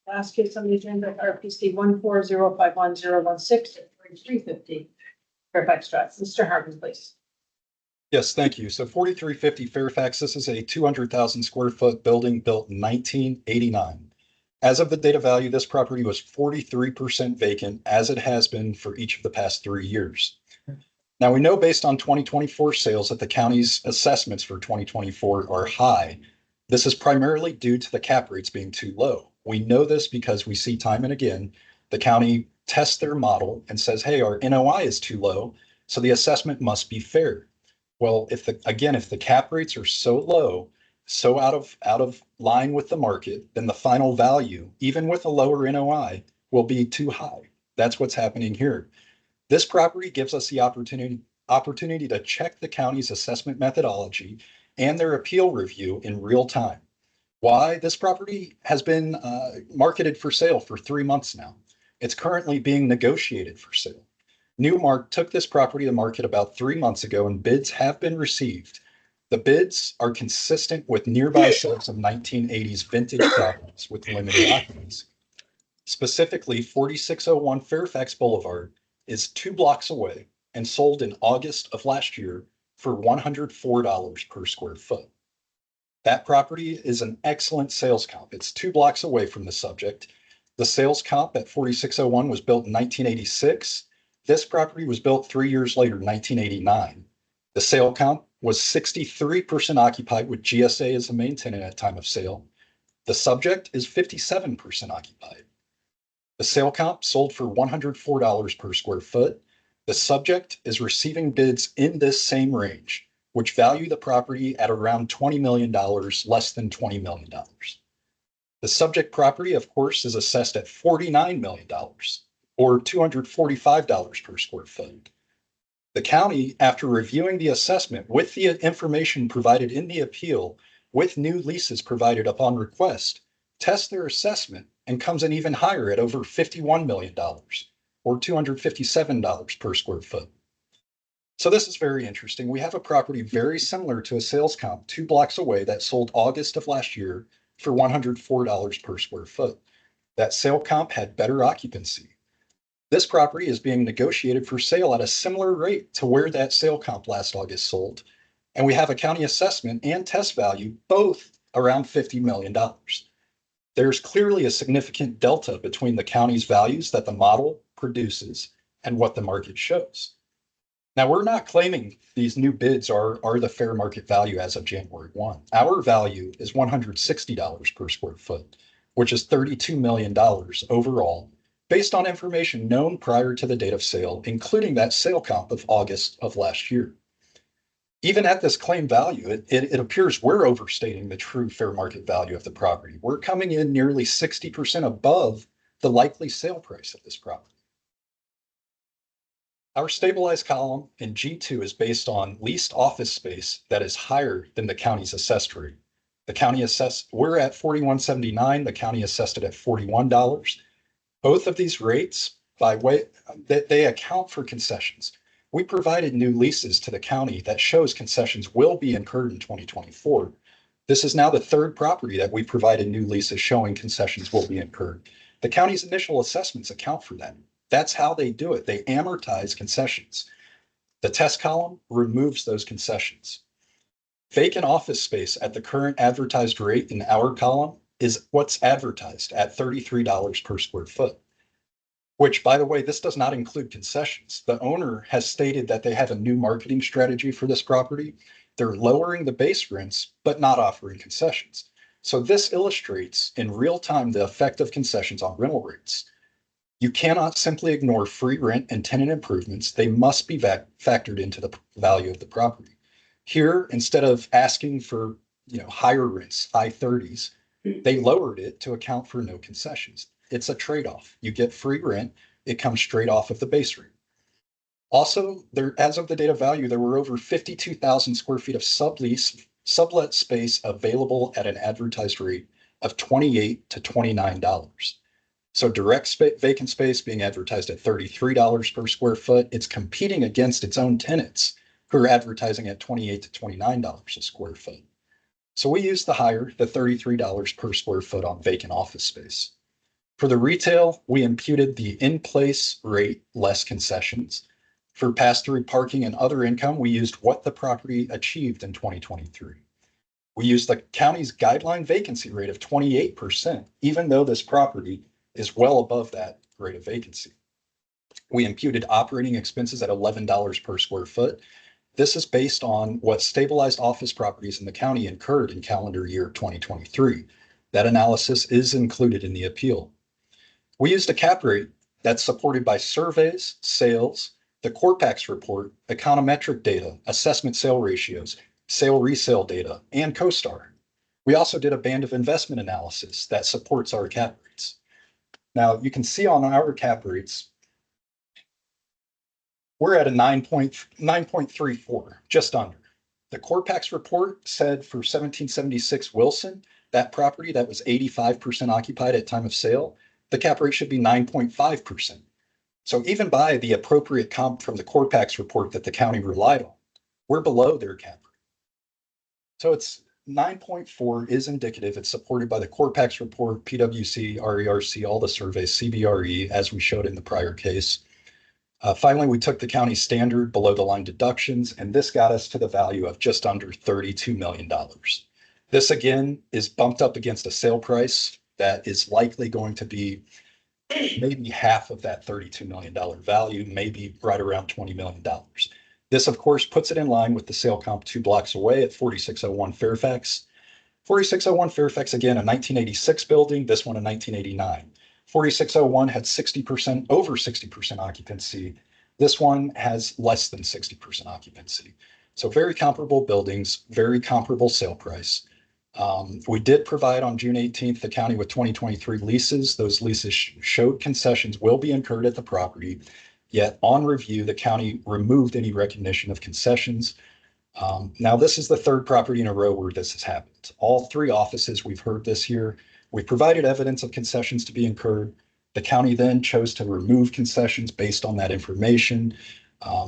last case on the agenda, RPC 14051-016 at 3350 Fairfax Drive. Mr. Harmon, please. Yes, thank you. So 4350 Fairfax, this is a 200,000 square foot building built in 1989. As of the date of value, this property was 43% vacant, as it has been for each of the past 3 years. Now, we know based on 2024 sales that the county's assessments for 2024 are high. This is primarily due to the cap rates being too low. We know this because we see time and again, the county tests their model and says, hey, our NOI is too low, so the assessment must be fair. Well, if the cap rates are so low, so out of line with the market, then the final value, even with a lower NOI, will be too high. That's what's happening here. This property gives us the opportunity to check the county's assessment methodology and their appeal review in real time. Why? This property has been marketed for sale for 3 months now. It's currently being negotiated for sale. Newmark took this property to market about 3 months ago and bids have been received. The bids are consistent with nearby sales of 1980s vintage properties with limited occupancy. Specifically, 4601 Fairfax Boulevard is 2 blocks away and sold in August of last year for $104 per square foot. That property is an excellent sales comp. It's 2 blocks away from the subject. The sales comp at 4601 was built in 1986. This property was built 3 years later, 1989. The sale comp was 63% occupied with GSA as the main tenant at time of sale. The subject is 57% occupied. The sale comp sold for $104 per square foot. The subject is receiving bids in this same range, which value the property at around $20 million, less than $20 million. The subject property, of course, is assessed at $49 million or $245 per square foot. The county, after reviewing the assessment with the information provided in the appeal, with new leases provided upon request, tests their assessment and comes in even higher at over $51 million or $257 per square foot. So this is very interesting. We have a property very similar to a sales comp 2 blocks away that sold August of last year for $104 per square foot. That sale comp had better occupancy. This property is being negotiated for sale at a similar rate to where that sale comp last August sold. And we have a county assessment and test value, both around $50 million. There's clearly a significant delta between the county's values that the model produces and what the market shows. Now, we're not claiming these new bids are the fair market value as of January 1. Our value is $160 per square foot, which is $32 million overall, based on information known prior to the date of sale, including that sale comp of August of last year. Even at this claim value, it appears we're overstating the true fair market value of the property. We're coming in nearly 60% above the likely sale price of this property. Our stabilized column in G2 is based on leased office space that is higher than the county's assessed rate. The county assessed, we're at $41.79, the county assessed it at $41. Both of these rates, by way, they account for concessions. We provided new leases to the county that shows concessions will be incurred in 2024. This is now the third property that we provided new leases showing concessions will be incurred. The county's initial assessments account for that. That's how they do it. They amortize concessions. The test column removes those concessions. Vacant office space at the current advertised rate in our column is what's advertised at $33 per square foot, which, by the way, this does not include concessions. The owner has stated that they have a new marketing strategy for this property. They're lowering the base rents, but not offering concessions. So this illustrates in real time the effect of concessions on rental rates. You cannot simply ignore free rent and tenant improvements. They must be factored into the value of the property. Here, instead of asking for higher rents, high 30s, they lowered it to account for no concessions. It's a trade-off. You get free rent, it comes straight off of the base rate. Also, as of the date of value, there were over 52,000 square feet of sublet space available at an advertised rate of $28 to $29. So direct vacant space being advertised at $33 per square foot, it's competing against its own tenants who are advertising at $28 to $29 a square foot. So we use the $33 per square foot on vacant office space. For the retail, we imputed the in-place rate less concessions. For pass-through parking and other income, we used what the property achieved in 2023. We used the county's guideline vacancy rate of 28%, even though this property is well above that rate of vacancy. We imputed operating expenses at $11 per square foot. This is based on what stabilized office properties in the county incurred in calendar year 2023. That analysis is included in the appeal. We used a cap rate that's supported by surveys, sales, the Corpax report, econometric data, assessment sale ratios, sale resale data, and CoStar. We also did a band of investment analysis that supports our cap rates. Now, you can see on our cap rates, we're at a 9.34, just under. The Corpax report said for 1776 Wilson, that property that was 85% occupied at time of sale, the cap rate should be 9.5%. So even by the appropriate comp from the Corpax report that the county relied on, we're below their cap rate. So it's 9.4 is indicative. It's supported by the Corpax report, PwC, RERC, all the surveys, CBRE, as we showed in the prior case. Finally, we took the county standard below the line deductions, and this got us to the value of just under $32 million. This again is bumped up against a sale price that is likely going to be maybe half of that $32 million value, maybe right around $20 million. This, of course, puts it in line with the sale comp 2 blocks away at 4601 Fairfax. 4601 Fairfax, again, a 1986 building, this one a 1989. 4601 had 60%, over 60% occupancy. This one has less than 60% occupancy. So very comparable buildings, very comparable sale price. We did provide on June 18th the county with 2023 leases. Those leases showed concessions will be incurred at the property. Yet on review, the county removed any recognition of concessions. Now, this is the third property in a row where this has happened. All 3 offices we've heard this year. We provided evidence of concessions to be incurred. The county then chose to remove concessions based on that information.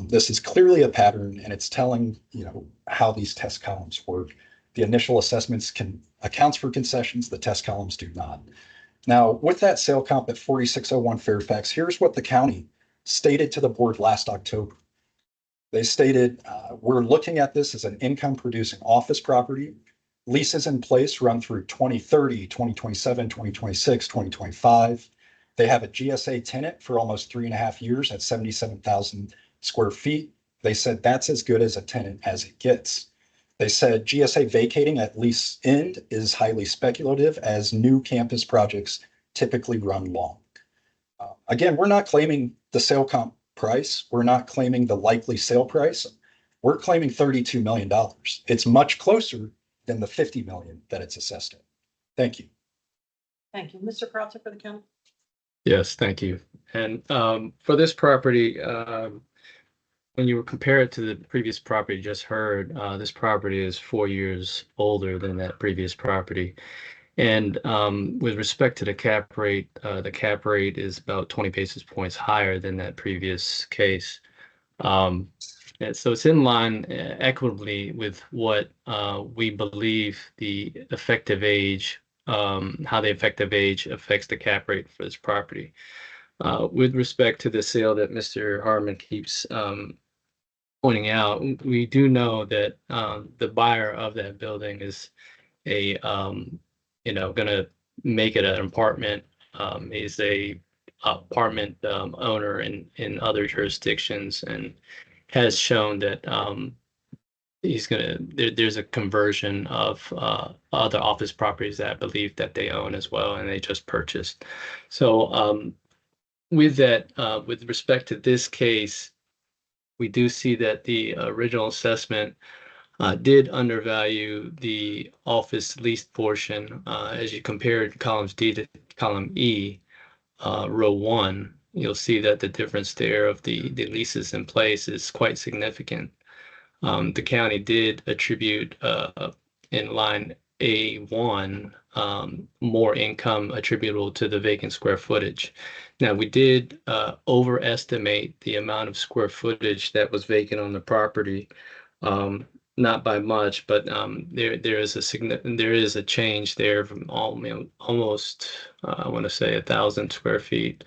This is clearly a pattern, and it's telling, how these test columns work. The initial assessments accounts for concessions, the test columns do not. Now, with that sale comp at 4601 Fairfax, here's what the county stated to the board last October. They stated, we're looking at this as an income producing office property. Leases in place run through 2030, 2027, 2026, 2025. They have a GSA tenant for almost 3.5 years at 77,000 square feet. They said that's as good as a tenant as it gets. They said GSA vacating at lease end is highly speculative as new campus projects typically run long. Again, we're not claiming the sale comp price. We're not claiming the likely sale price. We're claiming $32 million. It's much closer than the $50 million that it's assessed at. Thank you. Thank you. Mr. Peralta for the county. Yes, thank you. And for this property, when you compare it to the previous property you just heard, this property is 4 years older than that previous property. And with respect to the cap rate is about 20 basis points higher than that previous case. And so it's in line equitably with what we believe the effective age, how the effective age affects the cap rate for this property. With respect to the sale that Mr. Harmon keeps pointing out, we do know that the buyer of that building is going to make it an apartment. Is a apartment owner in other jurisdictions and has shown that there's a conversion of other office properties that I believe that they own as well, and they just purchased. So with that, with respect to this case, we do see that the original assessment did undervalue the office leased portion. As you compared columns D to column E, row 1, you'll see that the difference there of the leases in place is quite significant. The county did attribute in line A1 more income attributable to the vacant square footage. Now, we did overestimate the amount of square footage that was vacant on the property, not by much, but there is a change there from almost I want to say 1,000 square feet.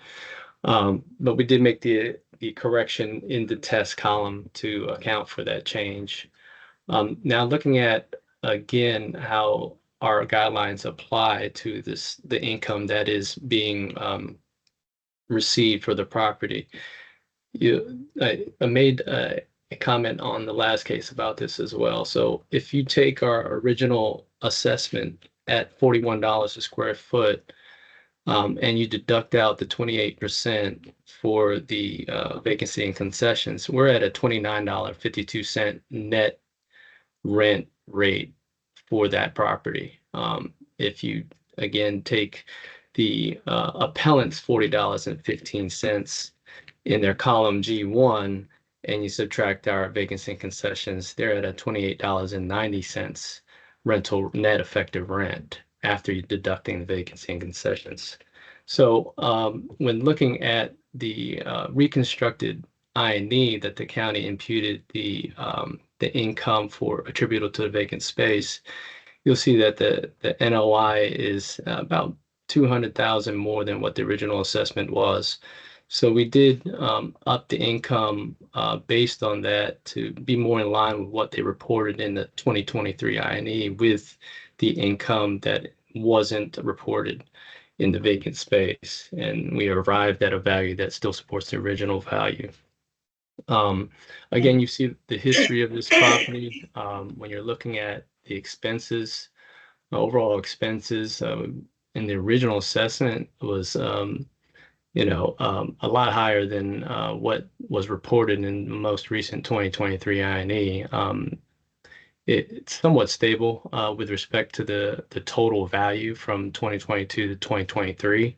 But we did make the correction in the test column to account for that change. Now looking at again how our guidelines apply to the income that is being received for the property. I made a comment on the last case about this as well. So if you take our original assessment at $41 a square foot, and you deduct out the 28% for the vacancy and concessions, we're at a $29.52 net rent rate for that property. If you again take the appellant's $40.15 in their column G1 and you subtract our vacancy and concessions, they're at a $28.90 rental net effective rent after you deducting the vacancy and concessions. So when looking at the reconstructed I&E that the county imputed the income for attributable to the vacant space, you'll see that the NOI is about 200,000 more than what the original assessment was. So we did up the income based on that to be more in line with what they reported in the 2023 I&E with the income that wasn't reported in the vacant space. And we arrived at a value that still supports the original value. Again, you see the history of this property when you're looking at the expenses, overall expenses in the original assessment was a lot higher than what was reported in the most recent 2023 I&E. It's somewhat stable with respect to the total value from 2022 to 2023,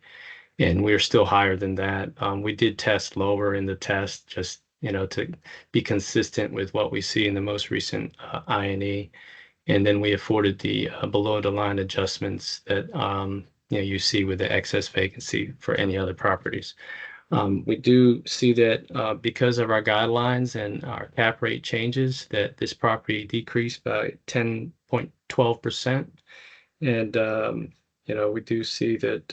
and we're still higher than that. We did test lower in the test just to be consistent with what we see in the most recent I&E, and then we afforded the below the line adjustments that you see with the excess vacancy for any other properties. We do see that because of our guidelines and our cap rate changes, that this property decreased by 10.12%. And, we do see that,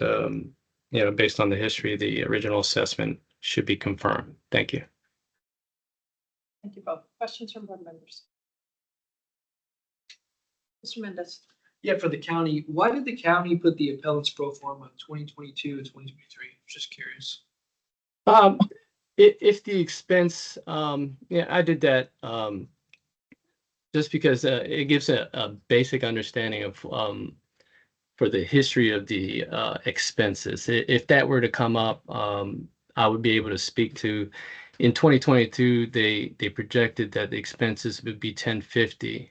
based on the history, the original assessment should be confirmed. Thank you. Thank you both. Questions from board members? Mr. Mendez. Yeah, for the county, why did the county put the appellant's pro forma 2022 and 2023? Just curious. If the expense, I did that just because it gives a basic understanding of for the history of the expenses. If that were to come up, I would be able to speak to. In 2022, they projected that the expenses would be $10.50.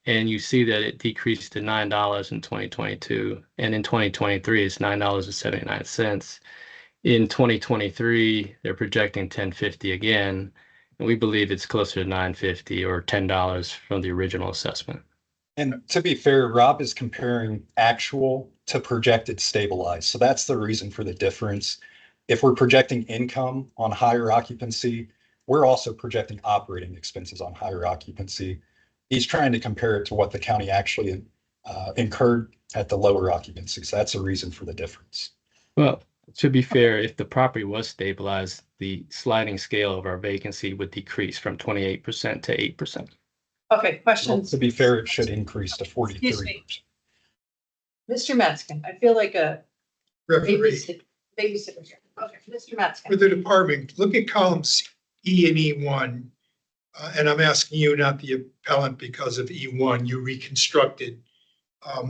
And you see that it decreased to $9 in 2022. And in 2023, it's $9.79. In 2023, they're projecting $10.50 again. And we believe it's closer to $9.50 or $10 from the original assessment. And to be fair, Rob is comparing actual to projected stabilized. So that's the reason for the difference. If we're projecting income on higher occupancy, we're also projecting operating expenses on higher occupancy. He's trying to compare it to what the county actually incurred at the lower occupancy. So that's a reason for the difference. Well, to be fair, if the property was stabilized, the sliding scale of our vacancy would decrease from 28% to 8%. Okay, Well, questions? to be fair, it should increase to Excuse 43%. me. Mr. Metzgen, I feel like a Referee, babysitter here. Okay, Mr. Metzgen. for the department, look at columns E and E1. And I'm asking you, not the appellant, because of E1, you reconstructed.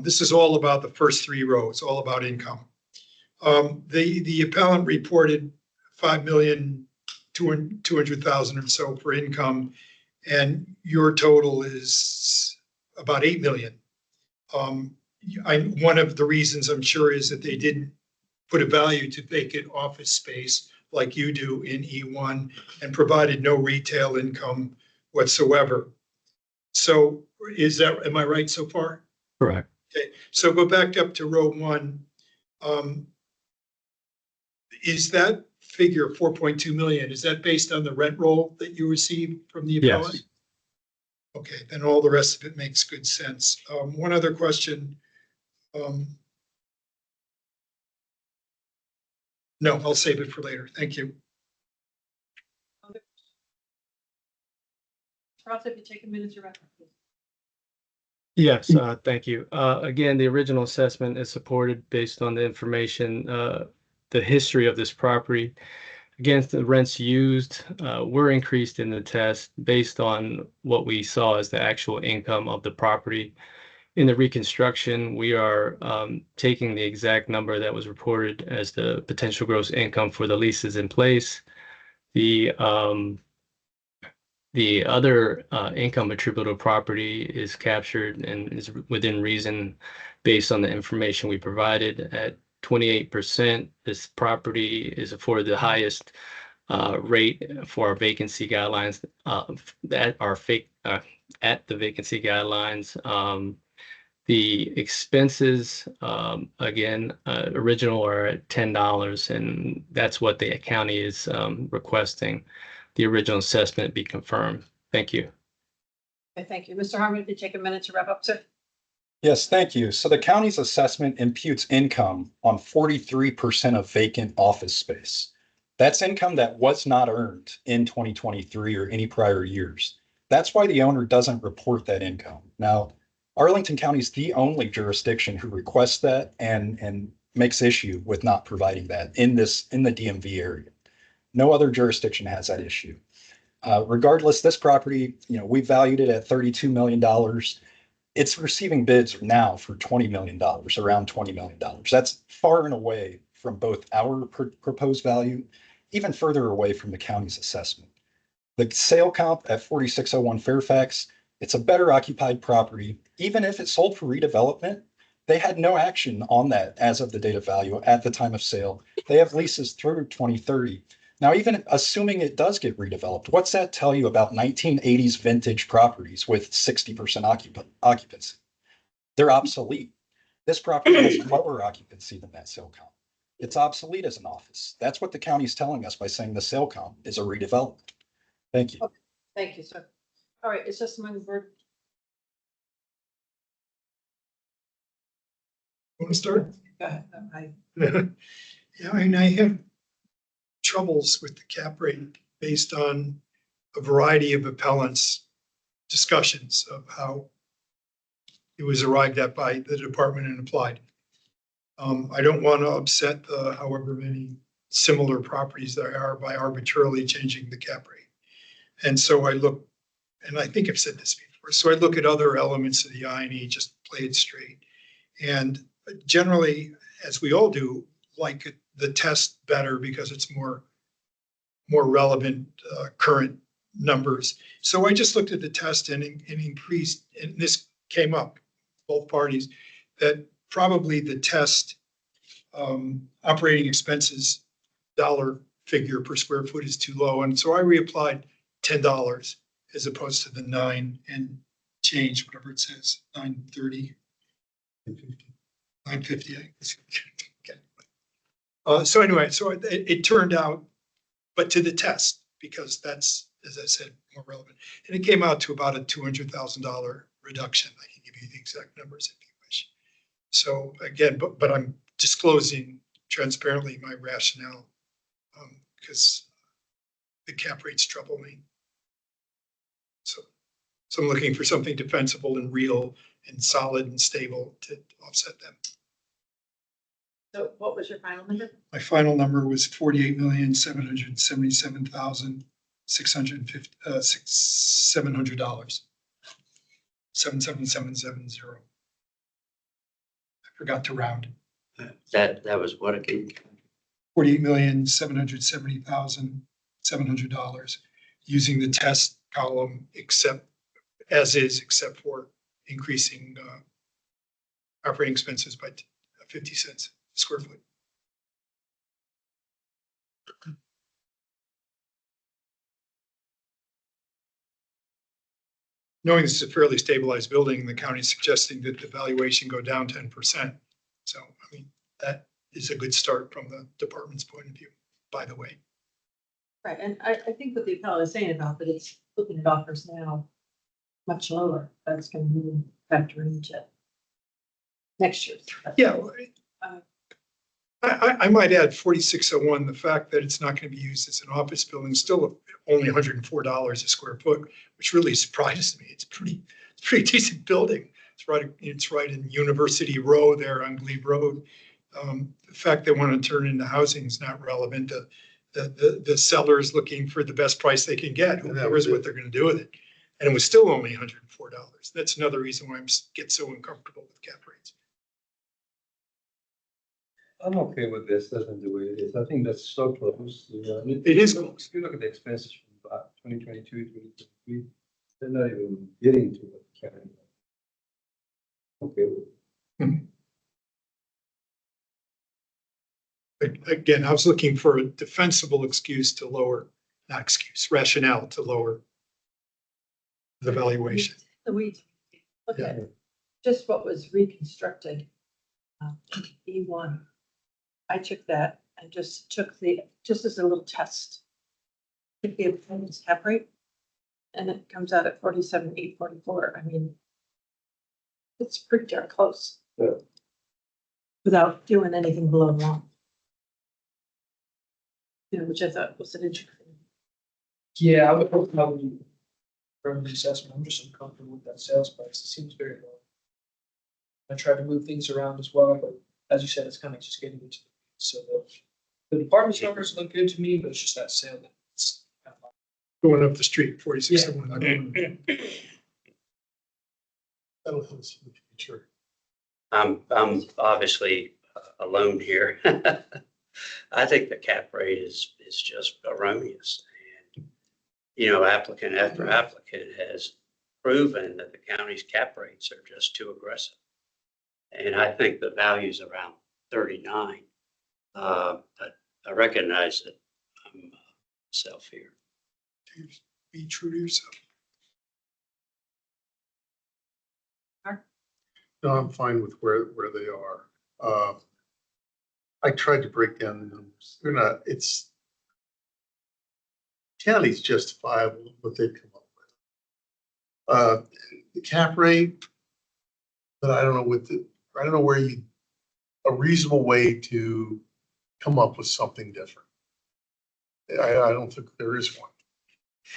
This is all about the first three rows, all about income. The appellant reported 5,200,000 or so for income, and your total is about 8 million. One of the reasons I'm sure is that they didn't put a value to vacant office space like you do in E1 and provided no retail income whatsoever. So am I right so far? Correct. Okay, so go back up to row 1. Is that figure 4.2 million, is that based on the rent roll that you received from the appellant? Yes. Okay, then all the rest of it makes good sense. One other question. No, I'll save it for later. Thank you. Ross, if you take a minute to reference. Yes, thank you. Again, the original assessment is supported based on the information, the history of this property. Again, the rents used were increased in the test based on what we saw as the actual income of the property. In the reconstruction, we are taking the exact number that was reported as the potential gross income for the leases in place. The other income attributable to property is captured and is within reason based on the information we provided. At 28%, this property is afforded the highest rate for our vacancy guidelines that are fake at the vacancy guidelines. The expenses, again, original are at $10, and that's what the county is requesting. The original assessment be confirmed. Thank you. Okay, thank you. Mr. Harmon, if you take a minute to wrap up, sir. Yes, thank you. So the county's assessment imputes income on 43% of vacant office space. That's income that was not earned in 2023 or any prior years. That's why the owner doesn't report that income. Now, Arlington County is the only jurisdiction who requests that and makes issue with not providing that in the DMV area. No other jurisdiction has that issue. Regardless, this property, we valued it at $32 million. It's receiving bids now for $20 million, around $20 million. That's far and away from both our proposed value, even further away from the county's assessment. The sale comp at 4601 Fairfax, it's a better occupied property. Even if it's sold for redevelopment, they had no action on that as of the date of value at the time of sale. They have leases through 2030. Now, even assuming it does get redeveloped, what's that tell you about 1980s vintage properties with 60% occupancy? They're obsolete. This property has lower occupancy than that sale comp. It's obsolete as an office. That's what the county's telling us by saying the sale comp is a redevelopment. Thank you. Okay, thank you, sir. All right, is this my word? Want to start? Go ahead. Yeah, I have troubles with the cap rate based on a variety of appellants' discussions of how it was arrived at by the department and applied. I don't want to upset the however many similar properties there are by arbitrarily changing the cap rate. And so I look, and I think I've said this before, so I look at other elements of the I&E, just play it straight. And generally, as we all do, like the test better because it's more relevant current numbers. So I just looked at the test and increased, and this came up, both parties, that probably the test operating expenses dollar figure per square foot is too low. And so I reapplied $10 as opposed to the 9 and change, whatever it says, 930. 950. Okay. So anyway, so it turned out, but to the test, because that's, as I said, more relevant. And it came out to about a $200,000 reduction. I can give you the exact numbers if you wish. So again, but I'm disclosing transparently my rationale because the cap rates trouble me. So I'm looking for something defensible and real and solid and stable to offset them. So what was your final number? My final number was $48,777,650, $700. 77770. I forgot to round. That was what again? $48,770,700 using the test column except for increasing operating expenses by 50 cents a square foot. Knowing this is a fairly stabilized building, the county is suggesting that the valuation go down 10%. So, I mean, that is a good start from the department's point of view, by the way. Right, and I think what the appellate is saying about that it's looking at offers now much lower. That's going to factor into next year. Yeah, I might add 4601, the fact that it's not going to be used as an office building, still only $104 a square foot, which really surprises me. It's pretty decent building. It's right in University Row there on Glebe Road. The fact they want to turn into housing is not relevant. The seller is looking for the best price they can get. Who knows what they're going to do with it? And it was still only $104. That's another reason why I get so uncomfortable with cap rates. I'm okay with this, doesn't the way it is. I think that's so close. It is close. If you look at the expenses from 2022, 2023, they're not even getting to what the county. Okay with it. Again, I was looking for a defensible excuse to lower, not excuse, rationale to lower the valuation. The weeds, look at just what was reconstructed. E1. I took that and just took just as a little test. Took the appendix cap rate, and it comes out at 47,844. I mean, it's pretty darn close. Yeah. Without doing anything below one. You know, which I thought was an interesting. Yeah, I would probably from the assessment, I'm just uncomfortable with that sales price. It seems very low. I tried to move things around as well, but as you said, it's kind of just getting into so the department numbers look good to me, but it's just that sale that's kind of Going up the street, 46 to 1. That'll help us in the future. I'm obviously alone here. I think the cap rate is just erroneous. And, you know, applicant after applicant has proven that the county's cap rates are just too aggressive. And I think the value's around 39. But I recognize that I'm self here. Be true to yourself. No, I'm fine with where they are. I tried to break down the numbers. They're not, it's county's justifiable what they've come up with. The cap rate, but I don't know where a reasonable way to come up with something different. I don't think there is one.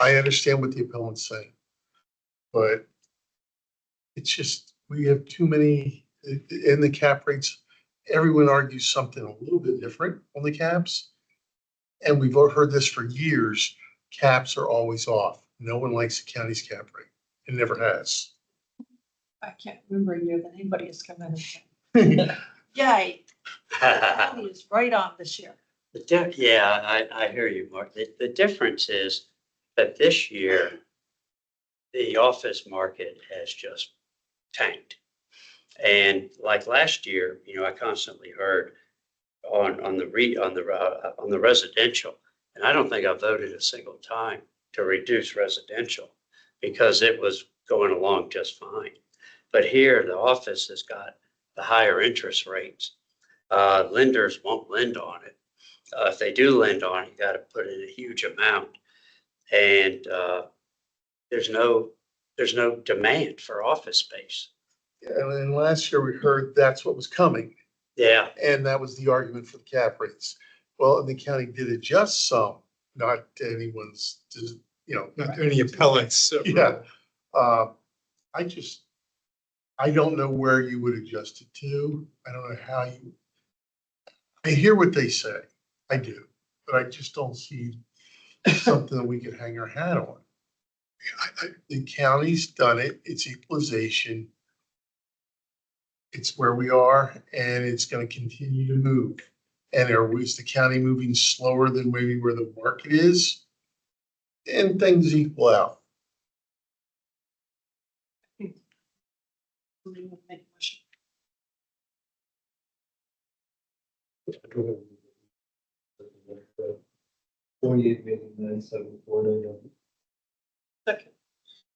I understand what the appellant's saying, but it's just, we have too many in the cap rates. Everyone argues something a little bit different on the caps. And we've all heard this for years. Caps are always off. No one likes the county's cap rate. It never has. I can't remember a year that anybody has come in and said, yay, the county is right on this year. Yeah, I hear you, Mark. The difference is that this year, the office market has just tanked. And like last year, you know, I constantly heard on the residential, and I don't think I voted a single time to reduce residential because it was going along just fine. But here, the office has got the higher interest rates. Lenders won't lend on it. If they do lend on it, you got to put in a huge amount, and there's no demand for office space. And then last year we heard that's what was coming. Yeah. And that was the argument for the cap rates. Well, and the county did adjust some, not anyone's, you know. Not any appellants. Yeah. I don't know where you would adjust it to. I don't know how you, I hear what they say. I do, but I just don't see something that we could hang our hat on. The county's done it. It's equalization. It's where we are, and it's going to continue to move. And is the county moving slower than maybe where the market is? And things equal out. $48,974,900. Second.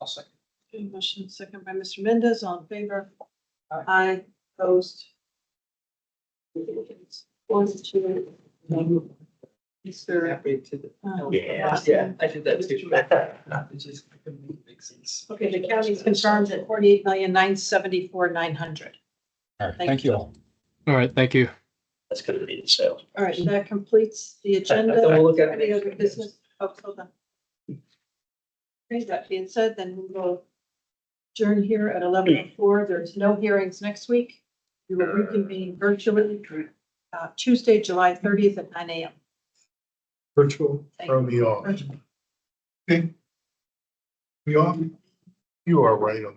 I'll second. Okay, motion second by Mr. Mendez, all in favor? Aye, opposed. One, two. Mr. Yeah, I did that too. It just couldn't make sense. Okay, the county's confirmed at 48,974,900. All right, thank you all. All right, thank you. That's going to be the sale. All right, that completes the agenda. Then we'll look at Any other business? Oh, hold on. Okay, that being said, then we will adjourn here at 11:04. There's no hearings next week. We will reconvene virtually Tuesday, July 30th at 9 a.m. Virtual. Thank Throw me off. Virtual. Okay. We off? You are right on